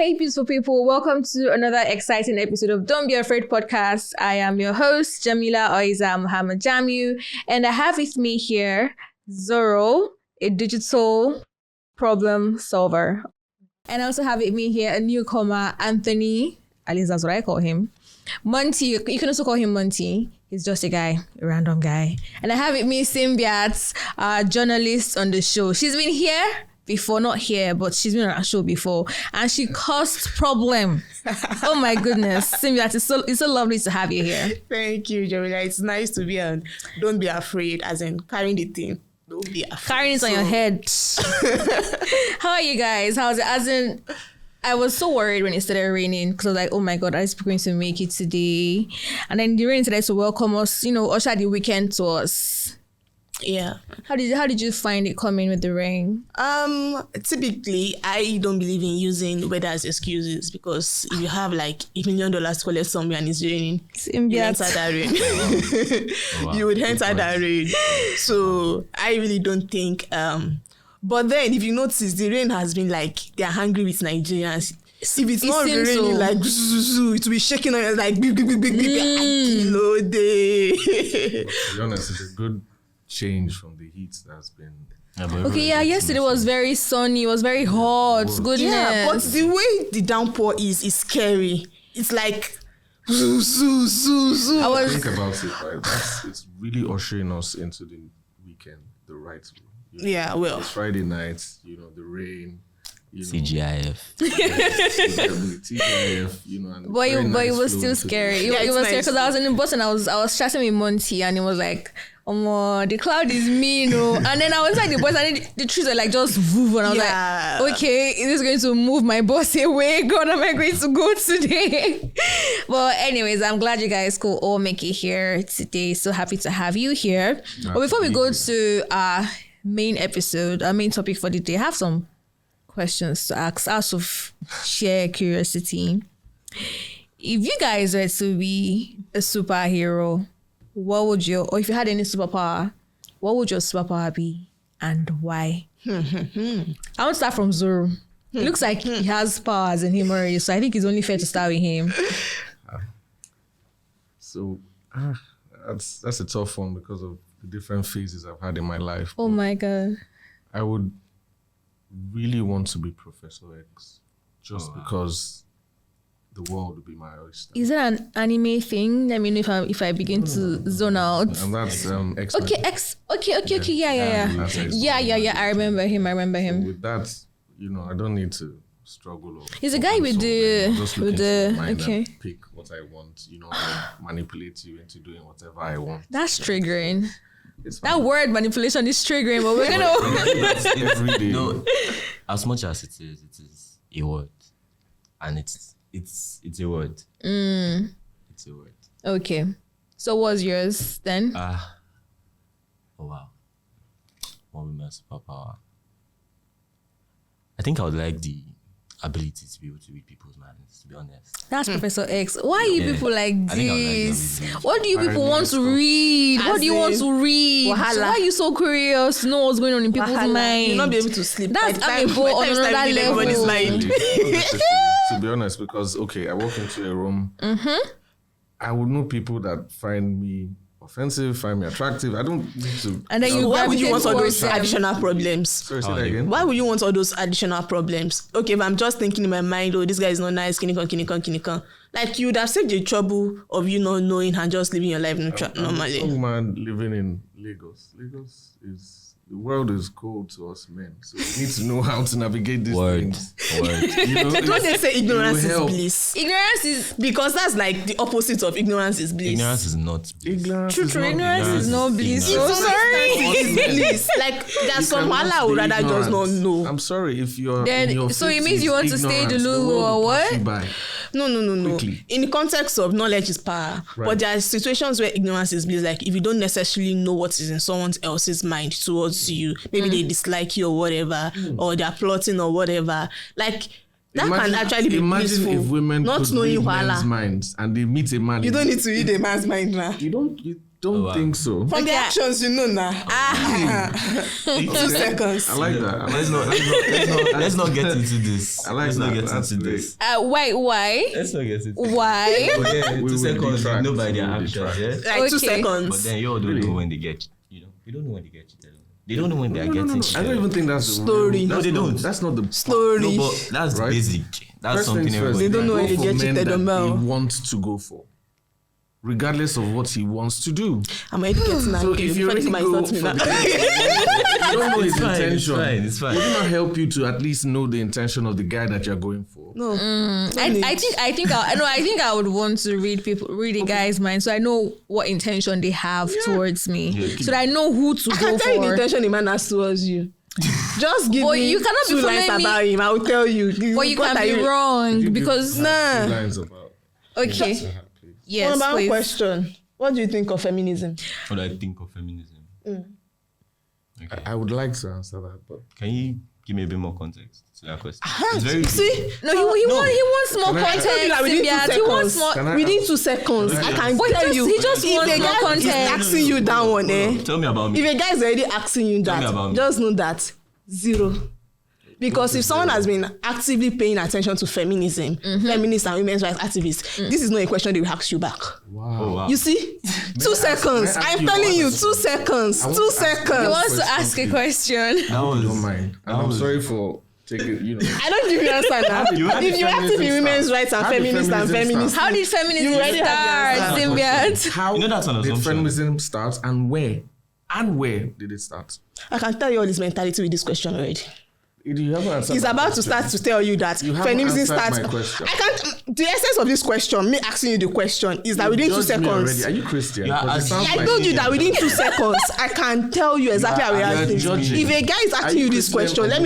Hey, beautiful people. Welcome to another exciting episode of Don't Be Afraid podcast. I am your host, Jamila Oiza Muhammad Jamu, and I have with me here Zoro, a digital problem solver. And I also have with me here a newcomer, Anthony, at least that's what I call him. Monty, you can also call him Monty. He's just a guy, a random guy. And I have with me Symbiat, a journalist on the show. She's been here before, not here, but she's been on our show before, and she caused problem. Oh my goodness, Symbiat, it's so lovely to have you here. Thank you, Jamila. It's nice to be on. Don't be afraid, as in carrying the thing. Don't be afraid. Carrying it on your head. How are you guys? How's it? As in, I was so worried when it started raining because I was like, oh my God, are these people going to make it today? And then the rain started to welcome us, usher the weekend to us. Yeah. How did you find it coming with the rain? Typically, I don't believe in using weather as excuses, because if you have like $1 million to collect somewhere and it's raining, you enter that rain. Wow. You would enter that rain. So I really don't think. But then, if you notice, the rain has been like they're hungry with Nigerians. If it's not raining so, like it will be shaking on like big kilo day. To be honest, it's a good change from the heat that's been. Yesterday was very sunny. It was very hot. Goodness. Yeah, but the way the downpour is scary. It's like. I think about it, right? It's really ushering us into the weekend the right way. Yeah, well. It's Friday night, the rain. CGIF. TGIF, But it was still scary. It was scary because I was in the bus and I was chatting with Monty and it was like, the cloud is mean, and then I was like the bus and the trees are like just move, and I was like, okay, is this going to move my bus away? God, am I going to go today? But anyways, I'm glad you guys could all make it here today. So happy to have you here. But before we go to our main episode, our main topic for the day, I have some questions to ask out of sheer curiosity. If you guys were to be a superhero, what would or if you had any superpower, what would your superpower be and why? I want to start from Zoro. It looks like he has powers in him already, so I think it's only fair to start with him. That's a tough one because of the different phases I've had in my life. Oh my God. I would really want to be Professor X just because the world would be my oyster. Is it an anime thing? Let me know if I begin to zone out. And that's X-Men. Okay. Yeah. I remember him. So with that, I don't need to struggle. He's a guy with the pick what I want. I manipulate you into doing whatever I want. That's triggering. That word manipulation is triggering, but we're gonna every day. No, as much as it is a word, and it's a word. It's a word. Okay, so what's yours then? Oh wow, what would my superpower? I think I would like the ability to be able to read people's minds, to be honest. That's Professor X. Why are you people like this? What do you people want to read? What do you want to read? Why are you so curious to know what's going on in people's minds? You'll not be able to sleep. That's amiable on another level. To be honest, because, I walk into a room, I would know people that find me offensive, find me attractive. I don't need to. And then why would you want all those additional problems? Sorry, say that again. Why would you want all those additional problems? Okay, if I'm just thinking in my mind, this guy is not nice, kinikon. Like, you would have saved the trouble of you not knowing and just living your life normally. I'm a young man living in Lagos. The world is cold to us men, so we need to know how to navigate these things. Don't they say ignorance is bliss? Ignorance is... Because that's like the opposite of ignorance is bliss. Ignorance is not bliss. True, ignorance is not bliss. So sorry. It's bliss. Like, there's some wahala I would rather just not know. I'm sorry if you're... So it means you want to stay the Lulu or what? No. Quickly. In the context of knowledge is power, but there are situations where ignorance is bliss. Like, if you don't necessarily know what is in someone else's mind towards you, maybe they dislike you or whatever, or they're plotting or whatever. Like, that can actually be blissful. If women not could knowing read men's minds and they meet a man. You don't need to read a man's mind now. You don't. don't think so. From the actions, you know now. 2 seconds. I like that. Let's not get into this. I like let's that. not get That's into great. this. Why? Let's not get into this. Why? But yeah, We 2 will seconds, detract. know by their We will actions, detract. yeah? Like 2 Okay. seconds. But then you all don't know when they get, you don't know when they get cheated on. They don't know when they are getting cheated. I don't even think that's the Story. real- No, that's they not- don't. That's not the Story. No, but that's Right. basic. That's First something things first, everybody They don't know go when they for get men cheated that on well. he wants to go for, regardless of what he wants to do. I'm already getting So angry. if you already might go insult for me the now. you don't know his It's fine, intention. it's fine. Would it not help you to at least know the intention of the guy that you're going for? No. I think I would want to read a guy's mind, so I know what intention they have towards me, so that I know who to I go can tell you the for. intention the man has towards you. Just give me You cannot be 2 lines following me. about him. I will tell you. But you What can are be you- wrong because Two lines about. okay. Yes, One please. question. What do you think of feminism? What do I think of feminism? Okay. I would like to answer that, but Can you give me a bit more context to that question? It's very See? No, he wants more Can I- context. I told you that within 2 Symbian. He wants seconds. more. Can I- Within 2 seconds, I can But tell you. he just if wants a more guy is context. asking you that one, Tell me about me. if a guy is already asking you Tell me about that, me. just know that 0. Because if someone has been actively paying attention to feminism, feminists and women's rights activists, this is not a question they will ask you back. wow. Oh, wow. You see? 2 seconds. may I ask I'm you telling one you, question? 2 seconds. I want 2 to ask you He seconds. wants to ask a question. That was, Don't mind. And I'm was- sorry for taking, I don't give you answer now. How did If you active in feminism women's start? rights and How did feminists and feminism feminists, How did feminism You already have start, the Symbian? How You know that's an did assumption. feminism start and where? And where did it start? I can tell you all this mentality with this question already. You haven't answered He's my about to question. start to tell you that You haven't feminism answered starts. my question. I can't. The essence of this question, me asking you the question, is that within 2 Judged me already. seconds. Are you Christian? Yeah, 'Cause it as- sounds I like told you that within 2 seconds, I can tell you exactly how we You are are things. judging. If a guy is asking you you this Christian question, or let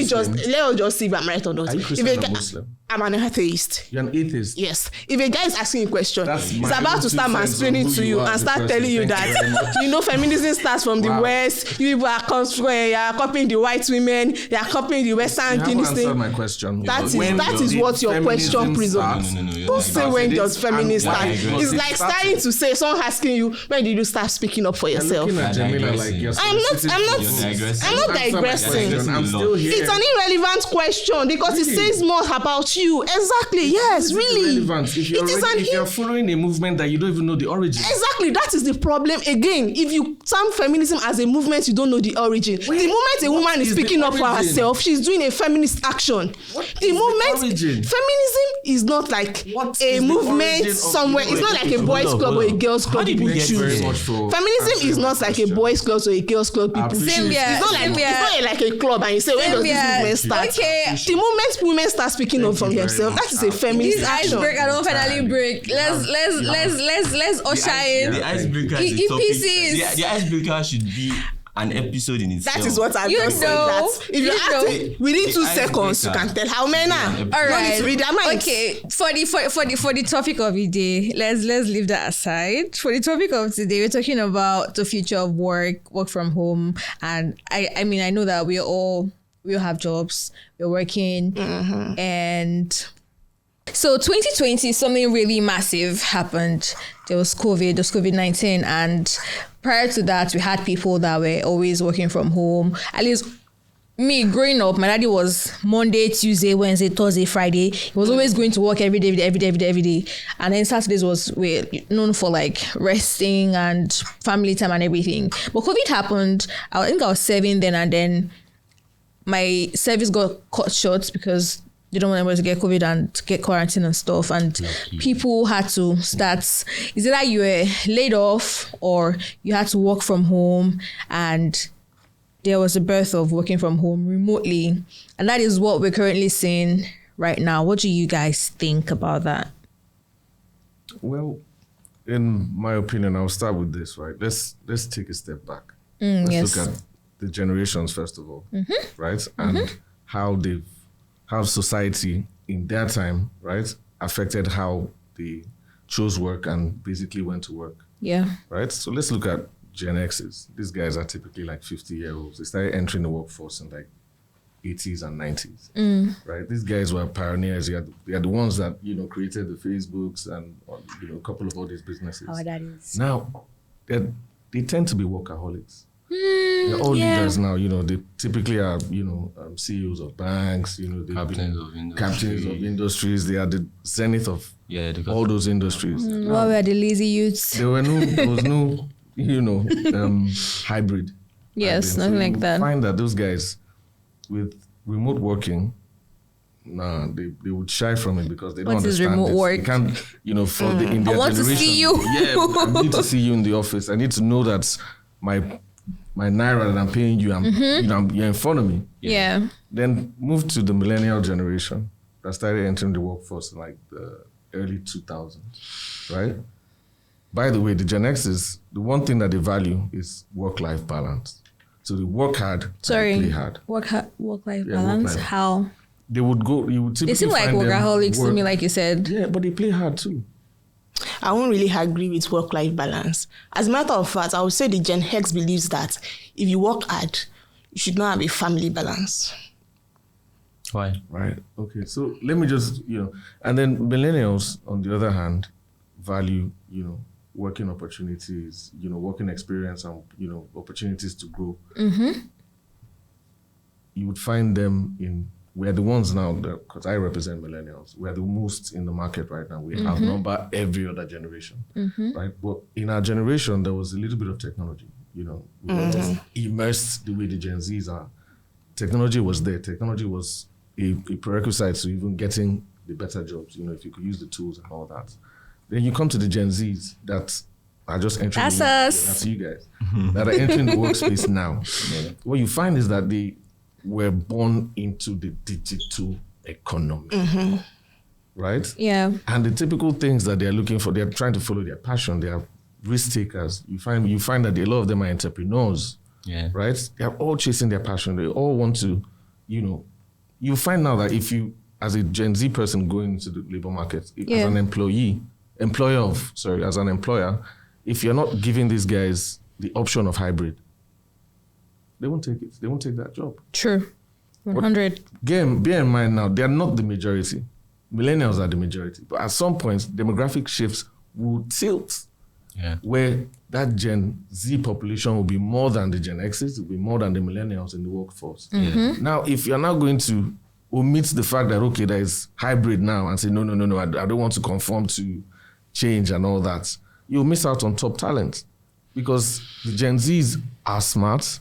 us just see if I'm right or not. Are you If Christian a or guy- Muslim? I'm an atheist. You're an atheist. Yes. If a guy is asking you a question, That's he's my about to own start 2 cents on mansplaining who to you you are and as a start person. telling you Thank you very much. that feminism starts from the Wow. West. You people are copying the white women. They are copying the Western You haven't things. answered my question. That is When that is did what your feminism question presumes. start? No, you're Don't not say agree. when It does is- feminist and start. why It's was it like started? starting to say someone asking you when did you start speaking up for You're yourself. looking at You're Jamila digressing. like you're I'm not. soliciting I'm not. for votes. digressing. I'm not Answer my digressing. question. I'm still here. It's an irrelevant question because it Really? says more about you. Exactly. Yes. This is Really. irrelevant. If you're, It is already, an if you're following a movement that you don't even know the origin. Exactly, that is the problem. Again, if you term feminism as a movement, you don't know the origin. The moment a woman is is the speaking up for origin? herself, she's doing a feminist action. What The is the moment origin? feminism is not like What a is the movement origin of- somewhere. It's not like a Hold boys' up, club or hold a up. girls' How club did we people get Thank you very choose. much for Feminism answering is my not like a question. boys' club or a girls' club I people choose. appreciate It's not like a club and you say when does this Symbian. movement start? Okay. The moment women start speaking up Thank from you very themselves, much. that is a feminist This action. icebreaker don't finally break. Let's usher in. The icebreaker is a EPCs. topic. The icebreaker should be an episode in itself. That is what I'm You just saying. know. That if You you know. act within The 2 seconds, you icebreaker. can tell how men are. Yeah. You All don't need right. to read their minds. Okay. For the topic of the day, let's leave that aside. For the topic of today, we're talking about the future of work from home, and I mean I know that we all have jobs, we're working, and so 2020 something really massive happened. There was COVID-19, and prior to that, we had people that were always working from home. At least me growing up, my daddy was Monday, Tuesday, Wednesday, Thursday, Friday. He was always going to work every day. And then Saturdays were known for like resting and family time and everything. But COVID happened. I think I was 7 then, and then my service got cut short because they don't want anybody to get COVID and get quarantine and stuff. And people had to start, is it that you were laid off or you had to work from home, and there was a birth of working from home remotely. And that is what we're currently seeing right now. What do you guys think about that? Well, in my opinion, I'll start with this, right? Let's take a step back. yes. Let's look at the generations first of all, right? And how society in their time, right, affected how they chose work and basically went to work, Yeah. right? So let's look at Gen X's. These guys are typically like 50-year-olds. They started entering the workforce in like 80s and 90s, right? These guys were pioneers. They are the ones that, created the Facebooks and, a couple of all these businesses. That is. Now, they're they tend to be workaholics. They're all leaders now, they typically are, CEOs of banks, captains of industries. They are the zenith of all those industries. What were the lazy youths? There was no, hybrid. Yes, nothing like that. Find that those guys with remote working, they would shy from it because they don't understand remote work? They can't, in their I want to see you. Yeah, I need to see you in the office. I need to know that my naira that I'm paying you, you're in front of me. Yeah. Then move to the millennial generation that started entering the workforce in like the early 2000s, right? By the way, the Gen X's, the one thing that they value is work-life balance. So they work hard, they play hard. Work-life balance? How? They would typically they seem like workaholics to me, like you said. Yeah, but they play hard too. I won't really agree with work-life balance. As a matter of fact, I would say the Gen X believes that if you work hard, you should not have a family balance. Why? Right. Okay. So let me just, and then millennials, on the other hand, value, working opportunities, working experience and, opportunities to grow. Mm-hmm. You would find them we're the ones now, because I represent millennials, we're the most in the market right now. We outnumber every other generation, right? But in our generation, there was a little bit of technology, we were immersed the way the Gen Zs are. Technology was there. Technology was a prerequisite to even getting the better jobs, if you could use the tools and all that. Then you come to the Gen Zs that are just entering us. That's you guys. That are entering the workspace now. What you find is that they were born into the digital economy, right? Yeah. And the typical things that they're looking for, they're trying to follow their passion. They are risk takers. You find that a lot of them are entrepreneurs, right? They are all chasing their passion. They all want to, you find now that if you, as a Gen Z person going into the labor market, as an as an employer, if you're not giving these guys the option of hybrid, they won't take it. They won't take that job. True. 100. Bear in mind now, they're not the majority. Millennials are the majority. But at some point, demographic shifts will tilt where that Gen Z population will be more than the Gen X's, will be more than the millennials in the workforce. Now, if you're now going to omit the fact that, okay, there is hybrid now and say, no, I don't want to conform to change and all that, you'll miss out on top talent because the Gen Zs are smart.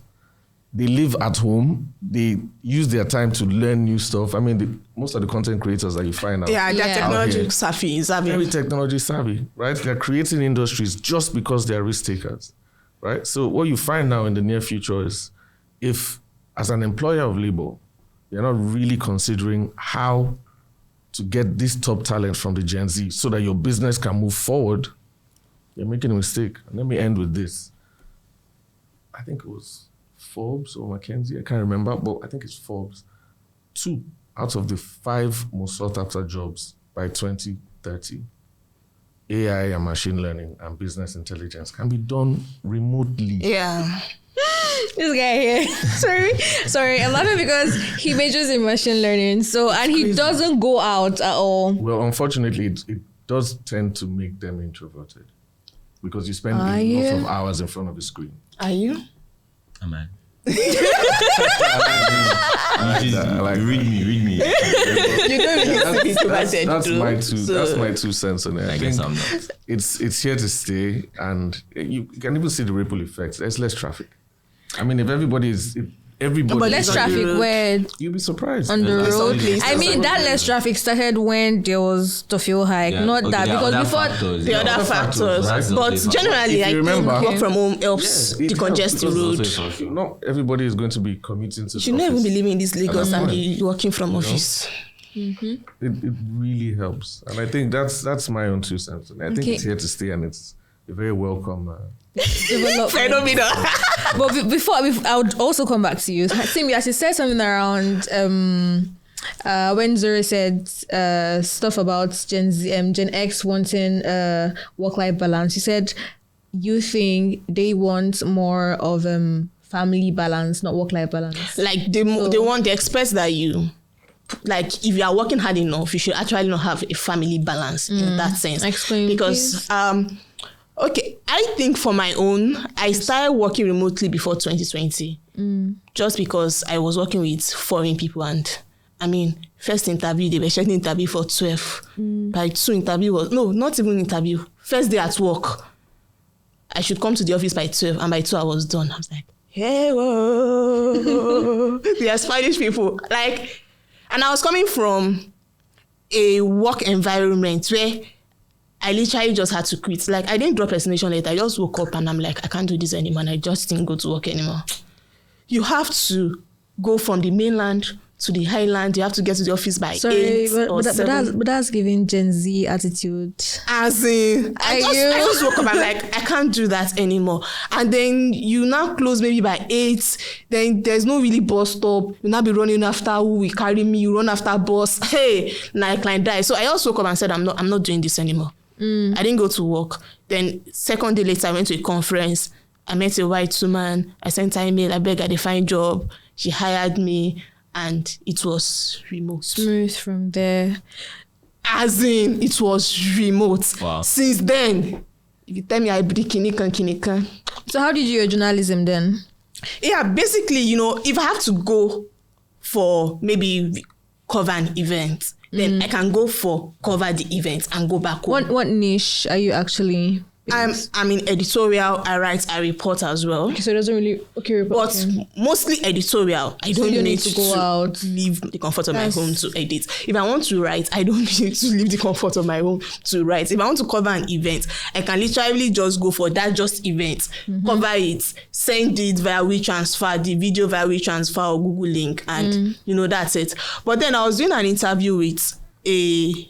They live at home. They use their time to learn new stuff. I mean, most of the content creators that you find out. Yeah, they're technology savvy. Very technology savvy, right? They're creating industries just because they're risk takers, right? So what you find now in the near future is if, as an employer of labor, you're not really considering how to get this top talent from the Gen Z so that your business can move forward, you're making a mistake. And let me end with this. I think it was Forbes or McKinsey, I can't remember, but I think it's Forbes. 2 out of the 5 most sought after jobs by 2030, AI and machine learning and business intelligence can be done remotely. Yeah. This guy here. Sorry. I'm laughing because he majors in machine learning. And he doesn't go out at all. Well, unfortunately, it does tend to make them introverted because you spend a lot of hours in front of the screen. Are you? Am I? Read me. You don't really see that's my 2 cents on it. I guess I'm not. It's here to stay, and you can even see the ripple effects. There's less traffic. I mean, if everybody but less traffic where you'll be surprised on the road. I mean, that less traffic started when there was the fuel hike, not that because before the other factors. Right? But generally, I think work from home helps decongest the road. Not everybody is going to be commuting to. You should not even be living in this Lagos and be working from office. It really helps, and I think that's my own 2 cents. And I think it's here to stay, and it's a very welcome. Phenomenal. But before I would also come back to you. Timmy, as you said something around when Zuri said stuff about Gen X wanting work-life balance. You said you think they want more of family balance, not work-life balance. Like they want, they expect that you, like if you are working hard enough, you should actually not have a family balance in that sense. Explain, because please. Okay, I think for my own, I started working remotely before 2020. Just because I was working with foreign people, and I mean, first interview, they were scheduling interview for 12. By 2 interview was, no, not even interview. First day at work, I should come to the office by 12, and by 2 I was done. I was like, hey, whoa. They are Spanish people. Like, and I was coming from a work environment where I literally just had to quit. Like, I didn't drop a resignation letter. I just woke up and I'm like, I can't do this anymore. And I just didn't go to work anymore. You have to go from the mainland to the highland. You have to get to the office by 8 or 7. But that's giving Gen Z attitude. As in, I just woke up and I'm like, I can't do that anymore. And then you now close maybe by 8. Then there's no really bus stop. You now be running after who will carry me. You run after bus. Hey, like that. So I also woke up and said, I'm not doing this anymore. I didn't go to work. Then second day later, I went to a conference. I met a white woman. I sent her email. I begged her to find a job. She hired me, and it was remote. Smooth from there. As in, it was remote. Wow. Since then, if you tell me I break kinikan. So how did you do your journalism then? Yeah, basically, if I have to go for maybe cover an event, then I can go for cover the event and go back home. What niche are you actually? I'm in editorial. I write, I report as well. Okay, so it doesn't really report. But mostly editorial. I don't need to go out, leave the comfort of my home to edit. If I want to write, I don't need to leave the comfort of my home to write. If I want to cover an event, I can literally just go for that just event, cover it, send it via WeTransfer, the video via WeTransfer or Google Link, and that's it. But then I was doing an interview with a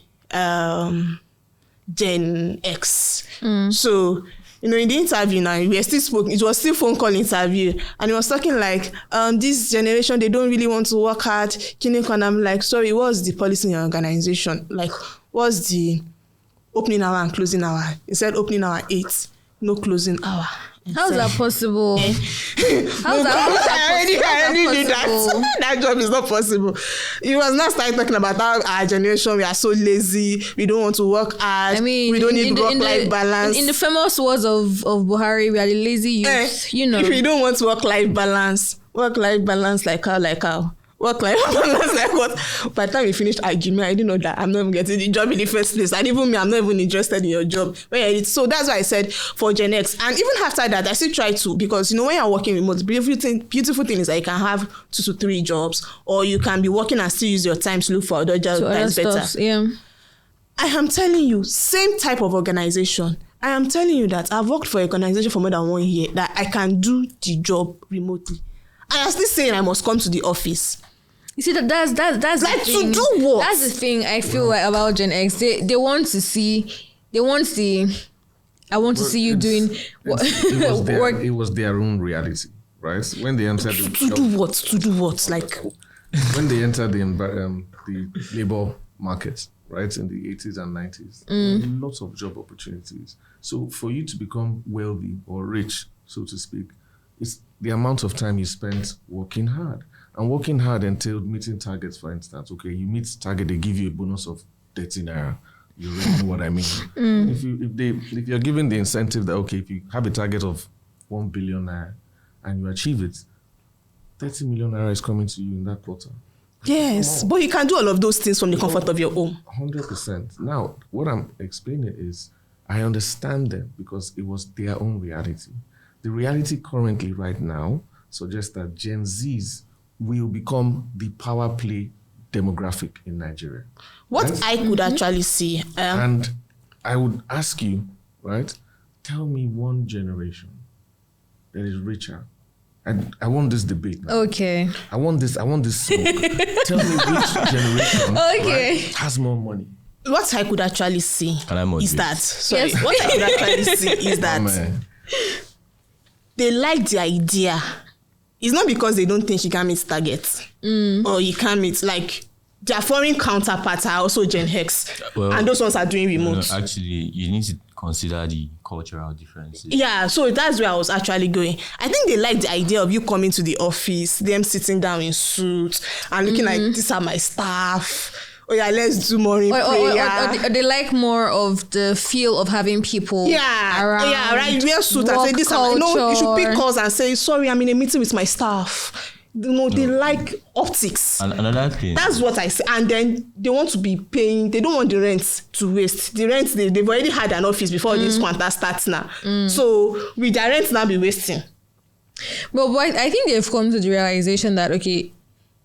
Gen X. So, in the interview now, we were still spoken. It was still phone call interview. And he was talking like, this generation, they don't really want to work hard. And I'm like, sorry, what's the policy in your organization? Like, what's the opening hour and closing hour? He said opening hour 8, no closing hour. How's that possible? How's I already did that. That job is not possible. He was not starting talking about how our generation, we are so lazy, we don't want to work hard, we don't need work-life balance. In the famous words of Buhari, we are the lazy youth, If we don't want work-life balance like how? Work-life balance like what? By the time we finished IGM, I didn't know that I'm not even getting the job in the first place. And even me, I'm not even interested in your job. So that's why I said for Gen X. And even after that, I still try to, because when you're working remote, the beautiful thing is that you can have 2 to 3 jobs, or you can be working and still use your time to look for other jobs that's better. Yeah. I am telling you, same type of organization. I am telling you that I've worked for an organization for more than 1 year, that I can do the job remotely. And I'm still saying I must come to the office. You see, that's like the thing. To do what? That's the thing I feel like about Gen X. They want to see. They want to see. I want to see you doing work. It was their own reality, right? When they entered to do what? Like when they entered the labor market, right, in the 80s and 90s, lots of job opportunities. So for you to become wealthy or rich, so to speak, it's the amount of time you spent working hard. And working hard entailed meeting targets, for instance. Okay, you meet target, they give you a bonus of 30 naira. You really know what I mean. If you're given the incentive that, okay, if you have a target of 1 billion naira and you achieve it, 30 million naira is coming to you in that quarter. Yes, but you can do all of those things from the comfort of your home. 100%. Now, what I'm explaining is I understand them because it was their own reality. The reality currently right now suggests that Gen Zs will become the power play demographic in Nigeria. What I could actually see. And I would ask you, right, tell me one generation that is richer. And I want this debate now. Okay. I want this smoke. Tell me which generation right, has more money. What I could actually see is that. Sorry, yes. What I could actually see is that they like the idea. It's not because they don't think she can meet targets or you can't meet, like, their foreign counterparts are also Gen X, and those ones are doing remote. No, actually, you need to consider the cultural differences. Yeah, so that's where I was actually going. I think they like the idea of you coming to the office, them sitting down in suits and looking like, these are my staff. oh yeah, let's do morning prayer. Or they like more of the feel of having people around. Yeah, right. Wear suit and say this. No, you should pick calls and say, sorry, I'm in a meeting with my staff. They like optics. Another thing. That's what I say. And then they want to be paying. They don't want the rent to waste. The rent, they've already had an office before this quanta starts now. So with their rent now be wasting. But I think they've come to the realization that, okay,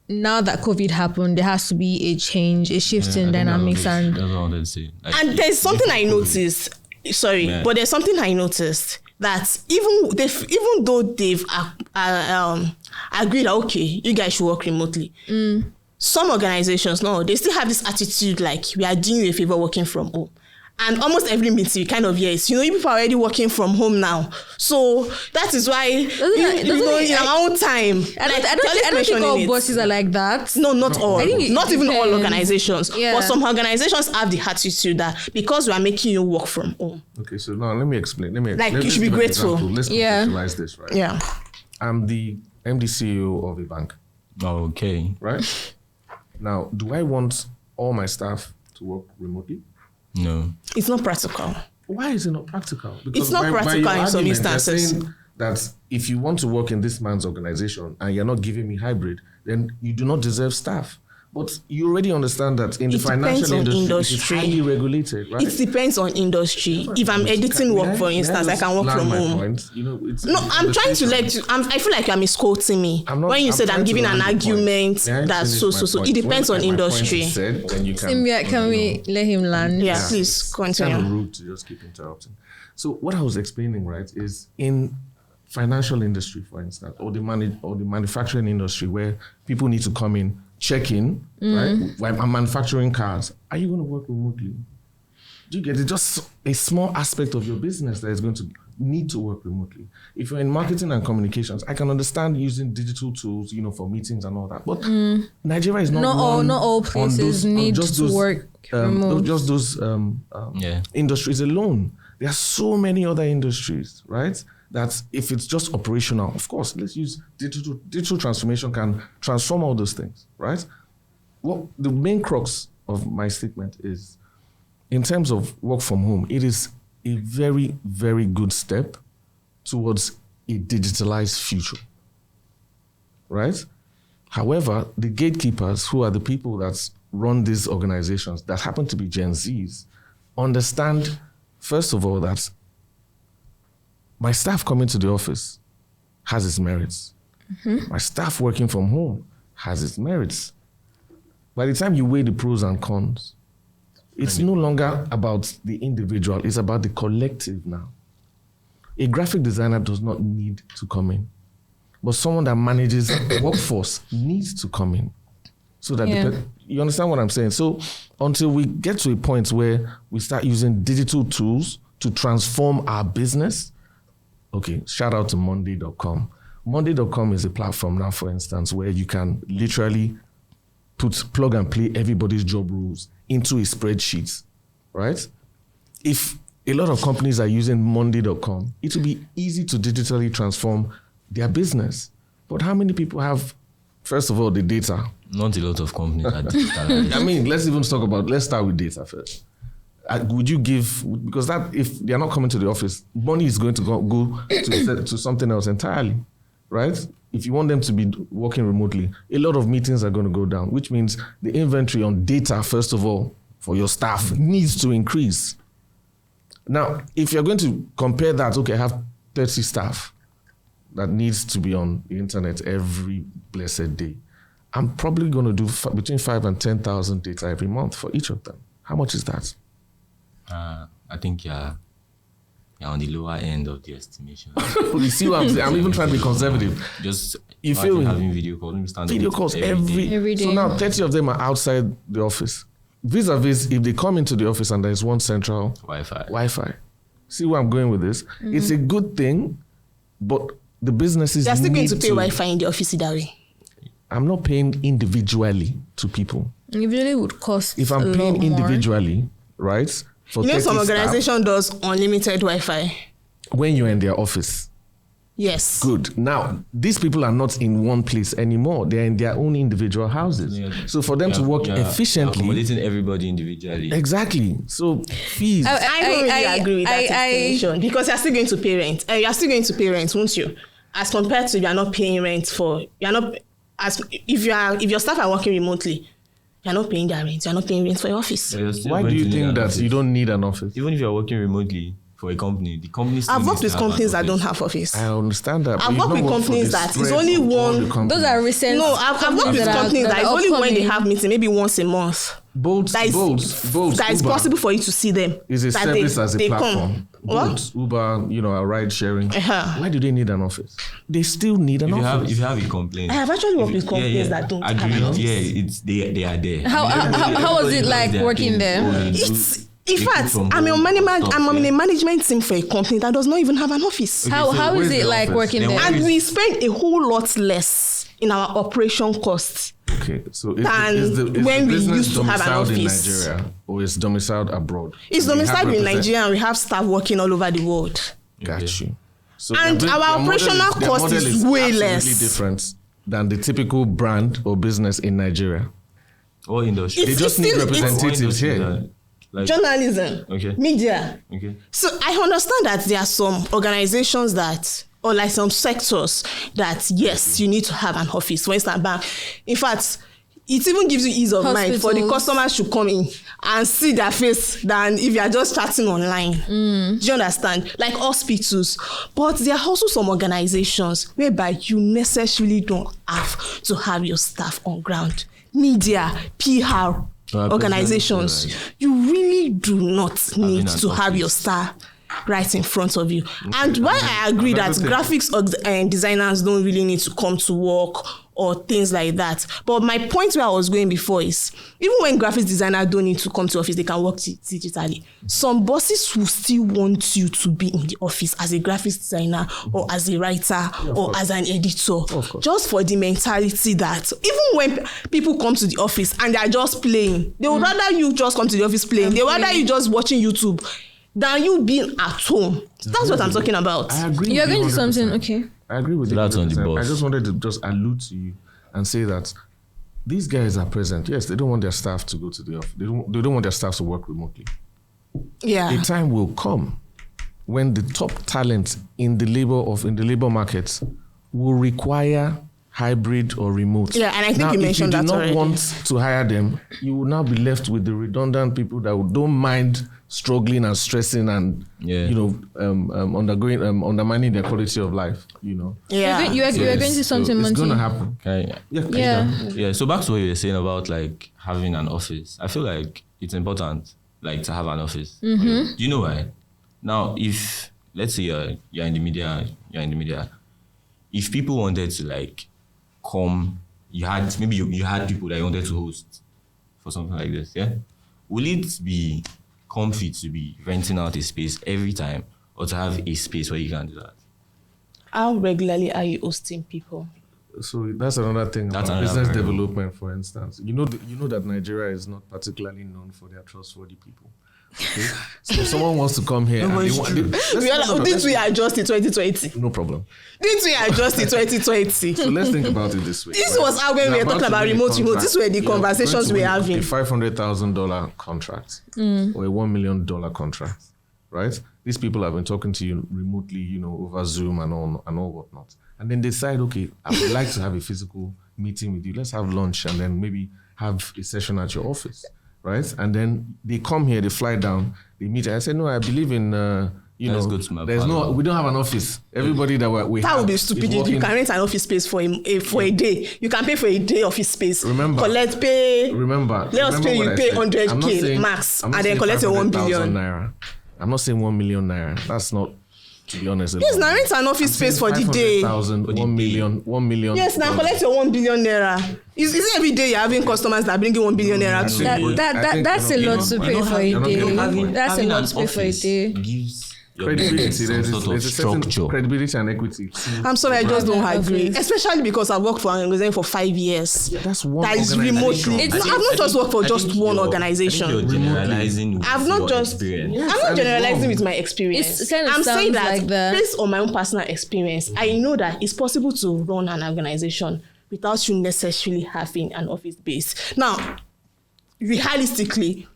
now that COVID happened, there has to be a change, a shift in dynamics. That's what I wanted to say. And there's something I noticed. But there's something I noticed. That even though they've agreed that, okay, you guys should work remotely, some organizations, no, they still have this attitude like, we are doing you a favor working from home. And almost every meeting, you kind of hear it. You people are already working from home now. So that is why, in our own time. I don't think all bosses are like that. No, not all. Not even all organizations. Yeah. But some organizations have the attitude that because we are making you work from home. Okay, so now let me explain. You should be grateful. Let's contextualize this, right? Yeah. I'm the MD CEO of a bank. Okay. Right? Now, do I want all my staff to work remotely? No. It's not practical. Why is it not practical? Because it's not practical in some instances. That if you want to work in this man's organization and you're not giving me hybrid, then you do not deserve staff. But you already understand that in the financial industry, it's highly regulated, right? It depends on industry. If I'm editing work, for instance, I can work from home. I'm trying to let you. I feel like you're misquoting me when you said I'm giving an argument that's so. It depends on industry. Symbia, can we let him land? Yeah, please continue. It's kind of rude to just keep interrupting. So what I was explaining, right, is in financial industry, for instance, or the manufacturing industry, where people need to come in, check in, right? When I'm manufacturing cars, are you going to work remotely? Do you get it? Just a small aspect of your business that is going to need to work remotely. If you're in marketing and communications, I can understand using digital tools, for meetings and all that. But Nigeria is not all places need to work remote. Just those industries alone. There are so many other industries, right? That if it's just operational, of course, let's use digital transformation can transform all those things, right? Well, the main crux of my statement is, in terms of work from home, it is a very, very good step towards a digitalized future, right? However, the gatekeepers, who are the people that run these organizations that happen to be Gen Zs, understand, first of all, that my staff coming to the office has its merits. My staff working from home has its merits. By the time you weigh the pros and cons, it's no longer about the individual, it's about the collective now. A graphic designer does not need to come in, but someone that manages the workforce needs to come in. So that you understand what I'm saying? So until we get to a point where we start using digital tools to transform our business, okay, shout out to Monday.com. Monday.com is a platform now, for instance, where you can literally plug and play everybody's job roles into a spreadsheet, right? If a lot of companies are using Monday.com, it will be easy to digitally transform their business. But how many people have, first of all, the data? Not a lot of companies are digitalized. I mean, let's start with data first. Would you give, because that, if they're not coming to the office, money is going to go to something else entirely, right? If you want them to be working remotely, a lot of meetings are going to go down, which means the inventory on data, first of all, for your staff needs to increase. Now, if you're going to compare that, okay, I have 30 staff that needs to be on the internet every blessed day. I'm probably going to do between 5,000 and 10,000 data every month for each of them. How much is that? I think you're on the lower end of the estimation. You see what I'm saying? I'm even trying to be conservative. Just you feel having video calls every day. So now 30 of them are outside the office. Vis-a-vis, if they come into the office and there's one central Wi-Fi. See where I'm going with this? It's a good thing, but the businesses they're still going to pay Wi-Fi in the office that way. I'm not paying individually to people. Individually would cost if I'm paying individually, right? For some organization does unlimited Wi-Fi. When you're in their office. Yes. Good. Now, these people are not in one place anymore. They're in their own individual houses. Yeah. So for them to work efficiently, accommodating everybody individually. Exactly. So fees. I don't really agree with that explanation because you're still going to pay rent. You're still going to pay rent, won't you? As compared to you're not paying rent for if your staff are working remotely, you're not paying their rent. You're not paying rent for your office. Why do you think that you don't need an office? Even if you're working remotely for a company, the company still I've worked with companies that don't have office. I understand that. I've worked with companies that is only one. Those are recent. No, I've worked with companies that is only when they have meeting, maybe once a month. Bolts. That is possible for you to see them. Is a service as a platform. What? Uber, a ride sharing. Why do they need an office? They still need an office. If you have a complaint. I have actually worked with companies that don't have an office. Yeah, they are there. How was it like working there? In fact, I'm in a management team for a company that does not even have an office. Okay, how is it like working there? And we spend a whole lot less in our operation costs. Okay, so when we used to have an office in Nigeria, or is domiciled abroad? It's domiciled in Nigeria, and we have staff working all over the world. Got you. So and our operational cost is way less. Different than the typical brand or business in Nigeria. Or industry. They just need representatives here. Like, journalism, media. Okay. So I understand that there are some organizations or like some sectors that, yes, you need to have an office. For instance, bank. In fact, it even gives you ease of mind for the customers to come in and see their face than if you are just chatting online. Do you understand? Like hospitals. But there are also some organizations whereby you necessarily don't have to have your staff on ground. Media, PR, organizations, you really do not need to have your star right in front of you. Okay. And while I agree that graphics and designers don't really need to come to work or things like that, but my point where I was going before is, even when graphics designers don't need to come to office, they can work digitally. Some bosses will still want you to be in the office as a graphics designer or as a writer or as an editor, just for the mentality that even when people come to the office and they are just playing, they would rather you just come to the office playing. They would rather you just watching YouTube than you being at home. That's what I'm talking about. I agree. You're going to something, okay? I agree with you. That's on the boss. I just wanted to just allude to you and say that these guys are present. Yes, they don't want their staff to go to the office. They don't want their staff to work remotely. Yeah. A time will come when the top talent in the labor markets will require hybrid or remote. Yeah, and I think you mentioned that already. If you do not want to hire them, you will now be left with the redundant people that don't mind struggling and stressing and undermining their quality of life. Yeah, you're going to something. So it's going to happen. Yeah. So back to what you were saying about like having an office. I feel like it's important, like, to have an office. Do you know why? Now, if let's say you're in the media, if people wanted to like come, you had people that you wanted to host for something like this, yeah? Will it be comfy to be renting out a space every time, or to have a space where you can do that? How regularly are you hosting people? So that's another thing about business development, for instance. You know that Nigeria is not particularly known for their trustworthy people. Okay? So if someone wants to come here, didn't we adjust in 2020? No problem. Didn't we adjust in 2020? So let's think about it this way. This was how when we were talking about remote. These were the conversations we were having. A $500,000 contract or a $1 million contract, right? These people have been talking to you remotely, over Zoom and all whatnot. And then decide, okay, I would like to have a physical meeting with you. Let's have lunch and then maybe have a session at your office. Right? And then they come here, they fly down, they meet. I said, no, I believe in, we don't have an office. Everybody that we have. That would be stupid. You can rent an office space for a day. You can pay for a day office space. Remember. Let us pay 100K max and then collect your 1 billion. Naira. I'm not saying 1 million naira. That's not, to be honest. Yes, now rent an office space for the day. 1 million. Yes, now collect your 1 billion naira. Is it every day you're having customers that are bringing 1 billion naira to you? That's a lot to pay for a day. That's a lot to pay for a day. credibility. There's a certain structure. Credibility and equity. I'm sorry, I just don't agree. Especially because I've worked for an organization for 5 years. Yeah, that's one. That is remotely. I've not just worked for just one organization. You're generalizing. I'm not generalizing with my experience. It kind of I'm saying that like based on my own personal experience, I know that it's possible to run an organization without you necessarily having an office base. Now, realistically,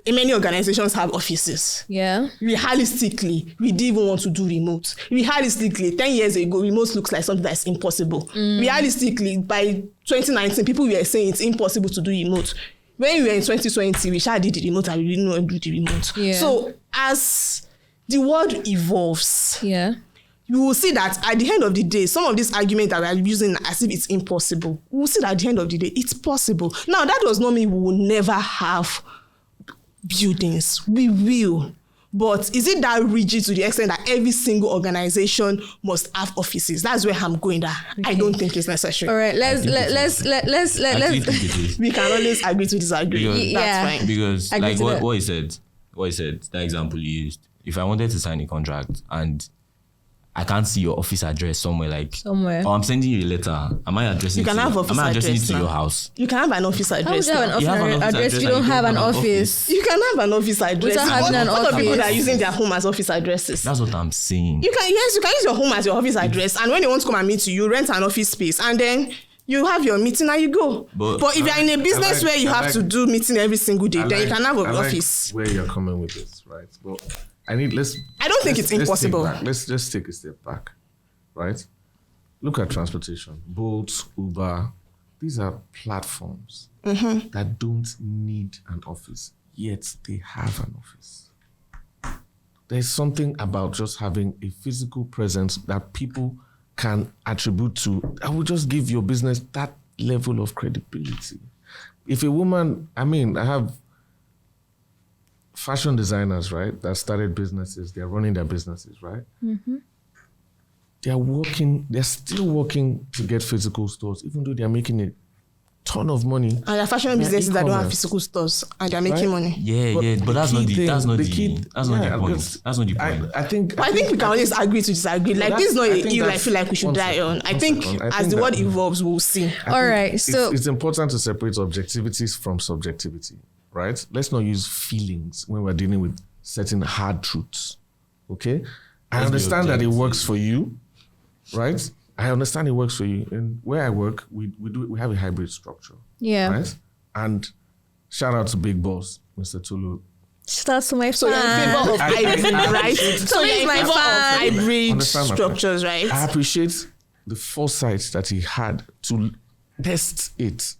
many organizations have offices. Yeah. Realistically, we didn't even want to do remote. Realistically, 10 years ago, remote looks like something that's impossible. Realistically, by 2019, people were saying it's impossible to do remote. When we were in 2020, we did the remote and we didn't know how to do the remote. Yeah. So as the world evolves, Yeah. you will see that at the end of the day, some of these arguments that we are using as if it's impossible, we will see that at the end of the day, it's possible. Now, that does not mean we will never have buildings. We will. But is it that rigid to the extent that every single organization must have offices? That's where I'm going. That I don't think it's necessary. All right, let's We can always agree to disagree. Because, That's fine. Because Agree like to what he said, that example you used. If I wanted to sign a contract and I can't see your office address somewhere, or I'm sending you a letter, am I addressing it to your house? You can have an office address. How would you have an office address if you don't have an office? You can have an office address. Without having an office. A lot of people that are using their home as office addresses. That's what I'm saying. You can use your home as your office address, and when they want to come and meet you, you rent an office space, and then you have your meeting and you go. But if you're in a business where you have to do meeting every single day, then you can have an office. Where you're coming with this, right? But I don't think it's impossible. Let's just take a step back, right? Look at transportation. Bolt, Uber, these are platforms that don't need an office, yet they have an office. There's something about just having a physical presence that people can attribute to. I will just give your business that level of credibility. If a woman, I have fashion designers, right, that started businesses, they're running their businesses, right? They're still working to get physical stores, even though they're making a ton of money. And there are fashion businesses that don't have physical stores and they're making money. But that's not the point. I think we can always agree to disagree. Like, this is not a hill I feel like we should die on. I think as the world evolves, we'll see. All right, so it's important to separate objectivities from subjectivity, right? Let's not use feelings when we're dealing with certain hard truths. Okay? I understand that it works for you, right? I understand it works for you. And where I work, we have a hybrid structure. Yeah. Right? And shout out to Big Boss, Mr. Tulu. Shout out to my So you're in favor of hybrid, right? So you're in my favor of fan. hybrid structures, right? I appreciate the foresight that he had to test it.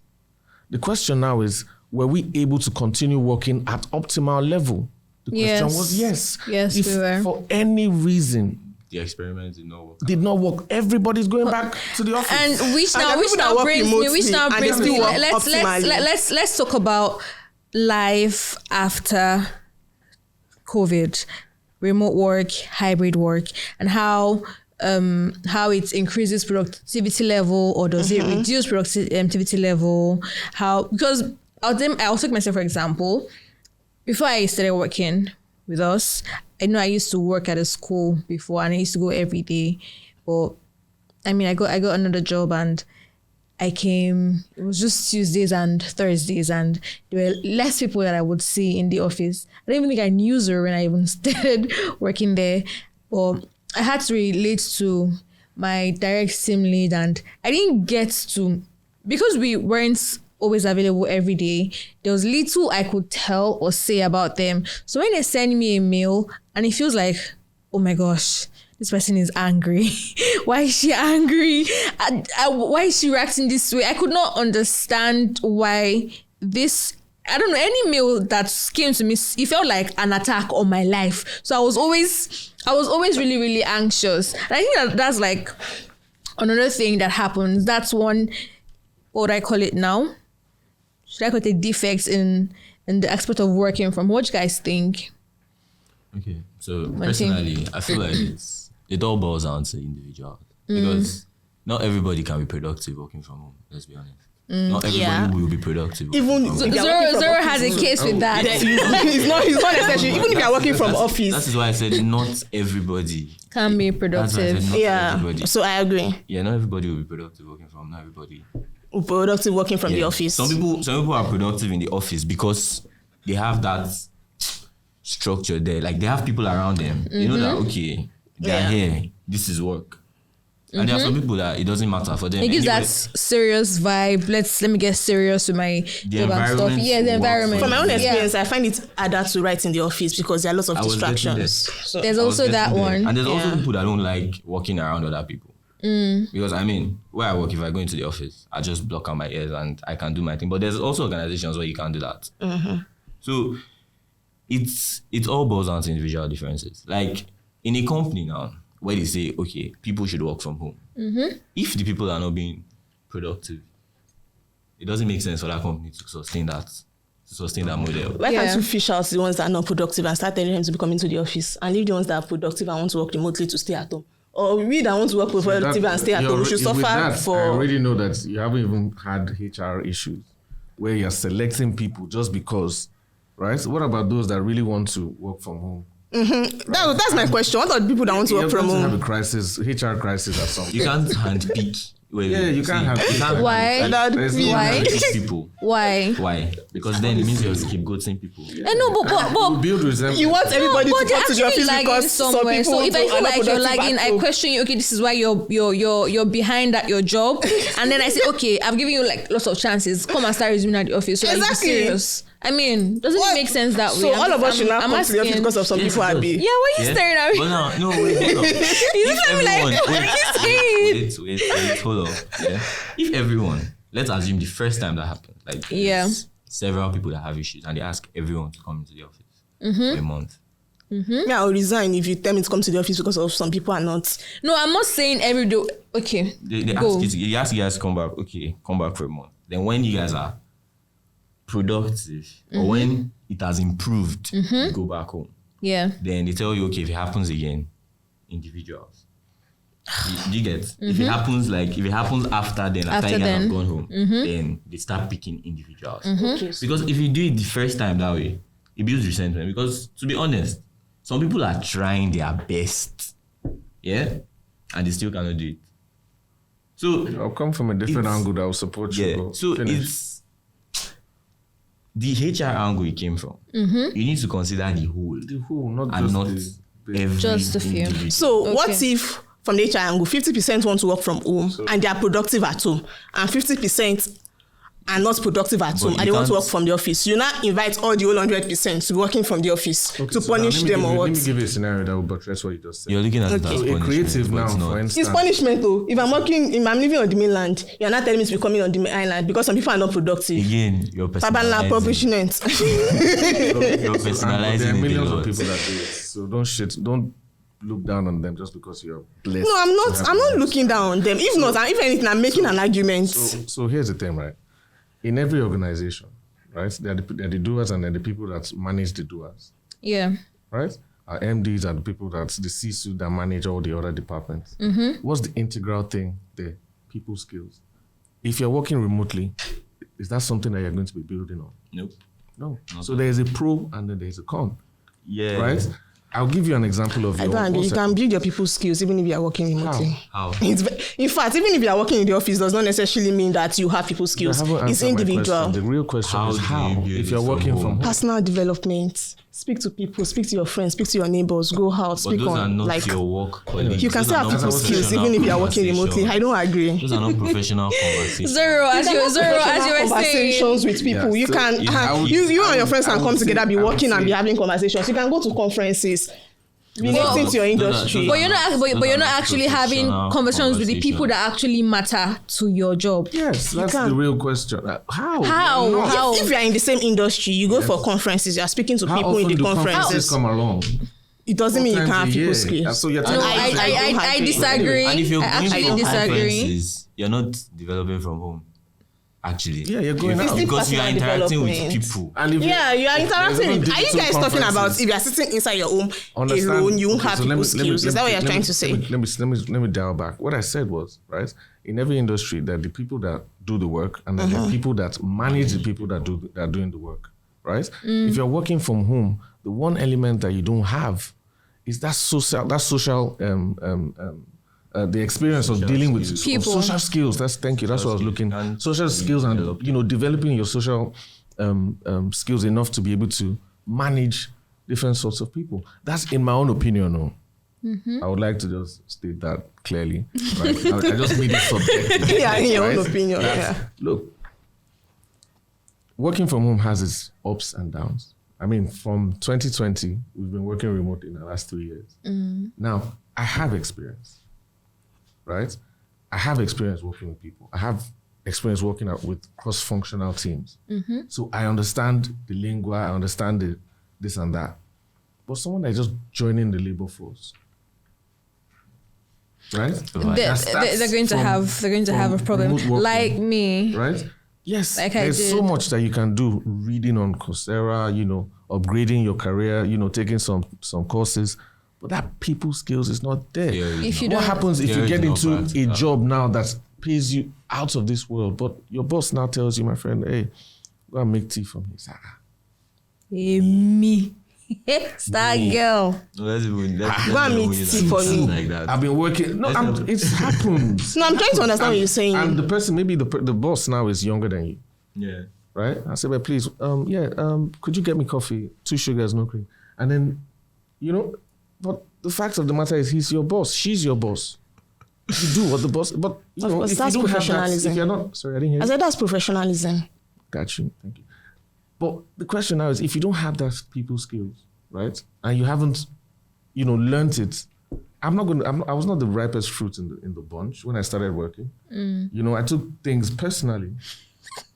The question now is, were we able to continue working at optimal level? The question was yes. Yes, if we were. For any reason, the experiment did not work. Everybody's going back to the office. And which now brings me. Let's talk about life after COVID, remote work, hybrid work, and how it increases productivity level, or does it reduce productivity level? Because I'll take myself for example. Before I started working with us, I know I used to work at a school before and I used to go every day. But I got another job and I came, it was just Tuesdays and Thursdays and there were less people that I would see in the office. I don't even think I knew her when I even started working there. But I had to relate to my direct team lead and I didn't get to, because we weren't always available every day, there was little I could tell or say about them. So when they send me a mail and it feels like, oh my gosh, this person is angry. Why is she angry? Why is she reacting this way? I could not understand why this, I don't know, any mail that came to me, it felt like an attack on my life. So I was always really, really anxious. And I think that's like another thing that happens. That's one, what would I call it now? Should I call it defects in the aspect of working from? What do you guys think? Okay, so personally, I feel like it all boils down to individuals. Because not everybody can be productive working from home. Let's be honest. Not everybody will be productive. Even Zoro has a case with that. It's not necessary. Even if you are working from office. That is why I said not everybody can be productive. Everybody. So I agree. Yeah, not everybody will be productive working from. Not everybody. Productive working from the office. Some people are productive in the office because they have that structure there. Like they have people around them. You know that okay, they're here. This is work. And there are some people that it doesn't matter for them. It gives that serious vibe. Let me get serious with my job and stuff. Yeah, the environment. From my own experience, I find it harder to write in the office because there are lots of distractions. So there's also that one. And there's also people that don't like working around other people. Because I mean, where I work, if I go into the office, I just block out my ears and I can do my thing. But there's also organizations where you can't do that. So it all boils down to individual differences. Like in a company now, where they say, okay, people should work from home. If the people are not being productive, it doesn't make sense for that company to sustain that model. Why can't you fish out the ones that are not productive and start telling them to be coming to the office and leave the ones that are productive and want to work remotely to stay at home? Or we that want to work productive and stay at home, we should suffer for... I already know that you haven't even had HR issues where you're selecting people just because, right? What about those that really want to work from home? That's my question. What are the people that want to work from home? Have a crisis, HR crisis or something. You can't handpick. You can't have. Why? Why? People. Why? Because then it means you're scapegoating people. I know, but build resentment. You want everybody to come to the office because somewhere. some people. So if I feel like you're lagging, I question you. Okay, this is why you're behind at your job, and then I say, okay, I've given you like lots of chances. Come and start resuming at the office. So exactly. That you're serious. I mean, doesn't it make sense that way? So all of us should not come to the office because of some people are big. Yeah, why are you staring at me? Well, no, wait, hold on. You look at me like, what are you saying? Wait, hold on. Yeah. If everyone, let's assume the first time that happened, like several people that have issues and they ask everyone to come into the office for a month. Yeah, I'll resign if you tell me to come to the office because of some people are not. No, I'm not saying every day. Okay, they ask you guys to come back. Okay, come back for a month. Then when you guys are productive or when it has improved, you go back home. Yeah. Then they tell you, okay, if it happens again, individuals. Do you get? If it happens after you guys have gone home, then they start picking individuals. Okay. Because if you do it the first time that way, it builds resentment. Because to be honest, some people are trying their best, and they still cannot do it. So I'll come from a different angle that will support you. Yeah. So it's the HR angle it came from. You need to consider the whole, not just a few. So what if from the HR angle, 50% want to work from home and they are productive at home, and 50% are not productive at home and they want to work from the office? You now invite all the whole 100% to be working from the office to punish them or what? Let me give you a scenario that will buttress what you just said. You're looking at it as a creative now, for instance. It's punishment though. If I'm living on the mainland, you're not telling me to be coming on the island because some people are not productive. Again, you're personalizing. You're personalizing. There are millions of people that do it. So don't look down on them just because you're blessed. No, I'm not looking down on them. If anything, I'm making an argument. So here's the thing, right? In every organization, right, there are the doers and then the people that manage the doers. Yeah. Right? Our MDs are the people the C-suite that manage all the other departments. What's the integral thing there? People skills. If you're working remotely, is that something that you're going to be building on? Nope. No. So there is a pro and then there's a con. Yeah. Right? I'll give you an example of you can build your people's skills even if you are working remotely. How? In fact, even if you are working in the office, does not necessarily mean that you have people's skills. It's individual. The real question is how, if you're working from home. Personal development. Speak to people, speak to your friends, speak to your neighbors, go out, speak those on. Are not your work colleagues. You can still have people's skills even if you are working remotely. I don't agree. Those are not professional conversations. Zero as you were conversations with people. You can you and your friends can come together, be working and be having conversations. You can go to conferences. Relating to your industry, but you're not actually having conversations with the people that actually matter to your job. Yes, that's the real question. How? If you are in the same industry, you go for conferences. You are speaking to people in the conferences. Come along. It doesn't mean you can't have people's skills. So you're I disagree. And if you're going to disagree. Conferences, you're not developing from home. Actually, you're going out because you are interacting with people. And you are interacting. Are you guys talking about if you are sitting inside your home alone, you won't have people's skills? Is that what you're trying to say? Let me dial back. What I said was, right, in every industry, there are the people that do the work and then there are people that manage the people that are doing the work, right? If you're working from home, the one element that you don't have is the experience of dealing with people. Social skills. That's what I was looking. Social skills and developing your social skills enough to be able to manage different sorts of people. That's in my own opinion. No. I would like to just state that clearly. Right? I just made it subjective. Yeah, in your own opinion. Look, working from home has its ups and downs. I mean, from 2020, we've been working remotely in the last 2 years. Now, I have experience, right? I have experience working with people. I have experience working out with cross-functional teams. So I understand the lingua, I understand this and that. But someone that's just joining the labor force, right? They're going to have a problem, like me, right? Yes, like there's so much that you can do, reading on Coursera, upgrading your career, taking some courses, but that people skills is not there. What happens if you get into a job now that pays you out of this world, but your boss now tells you, my friend, hey, go and make tea for me. Hey, me. Star girl. Go and make tea for me. Like that. I've been working. No, it's happened. No, I'm trying to understand what you're saying. And the person, maybe the boss now is younger than you. Yeah. Right? I said, but please, could you get me coffee? 2 sugars, no cream. And then, but the fact of the matter is he's your boss. She's your boss. You do what the boss, but if that's you don't have that, professionalism. if you're not, sorry, I didn't hear I said that's professionalism. Got you. Thank you. But the question now is, if you don't have that people skills, right, and you haven't, learned it, I was not the ripest fruit in the bunch when I started working. I took things personally.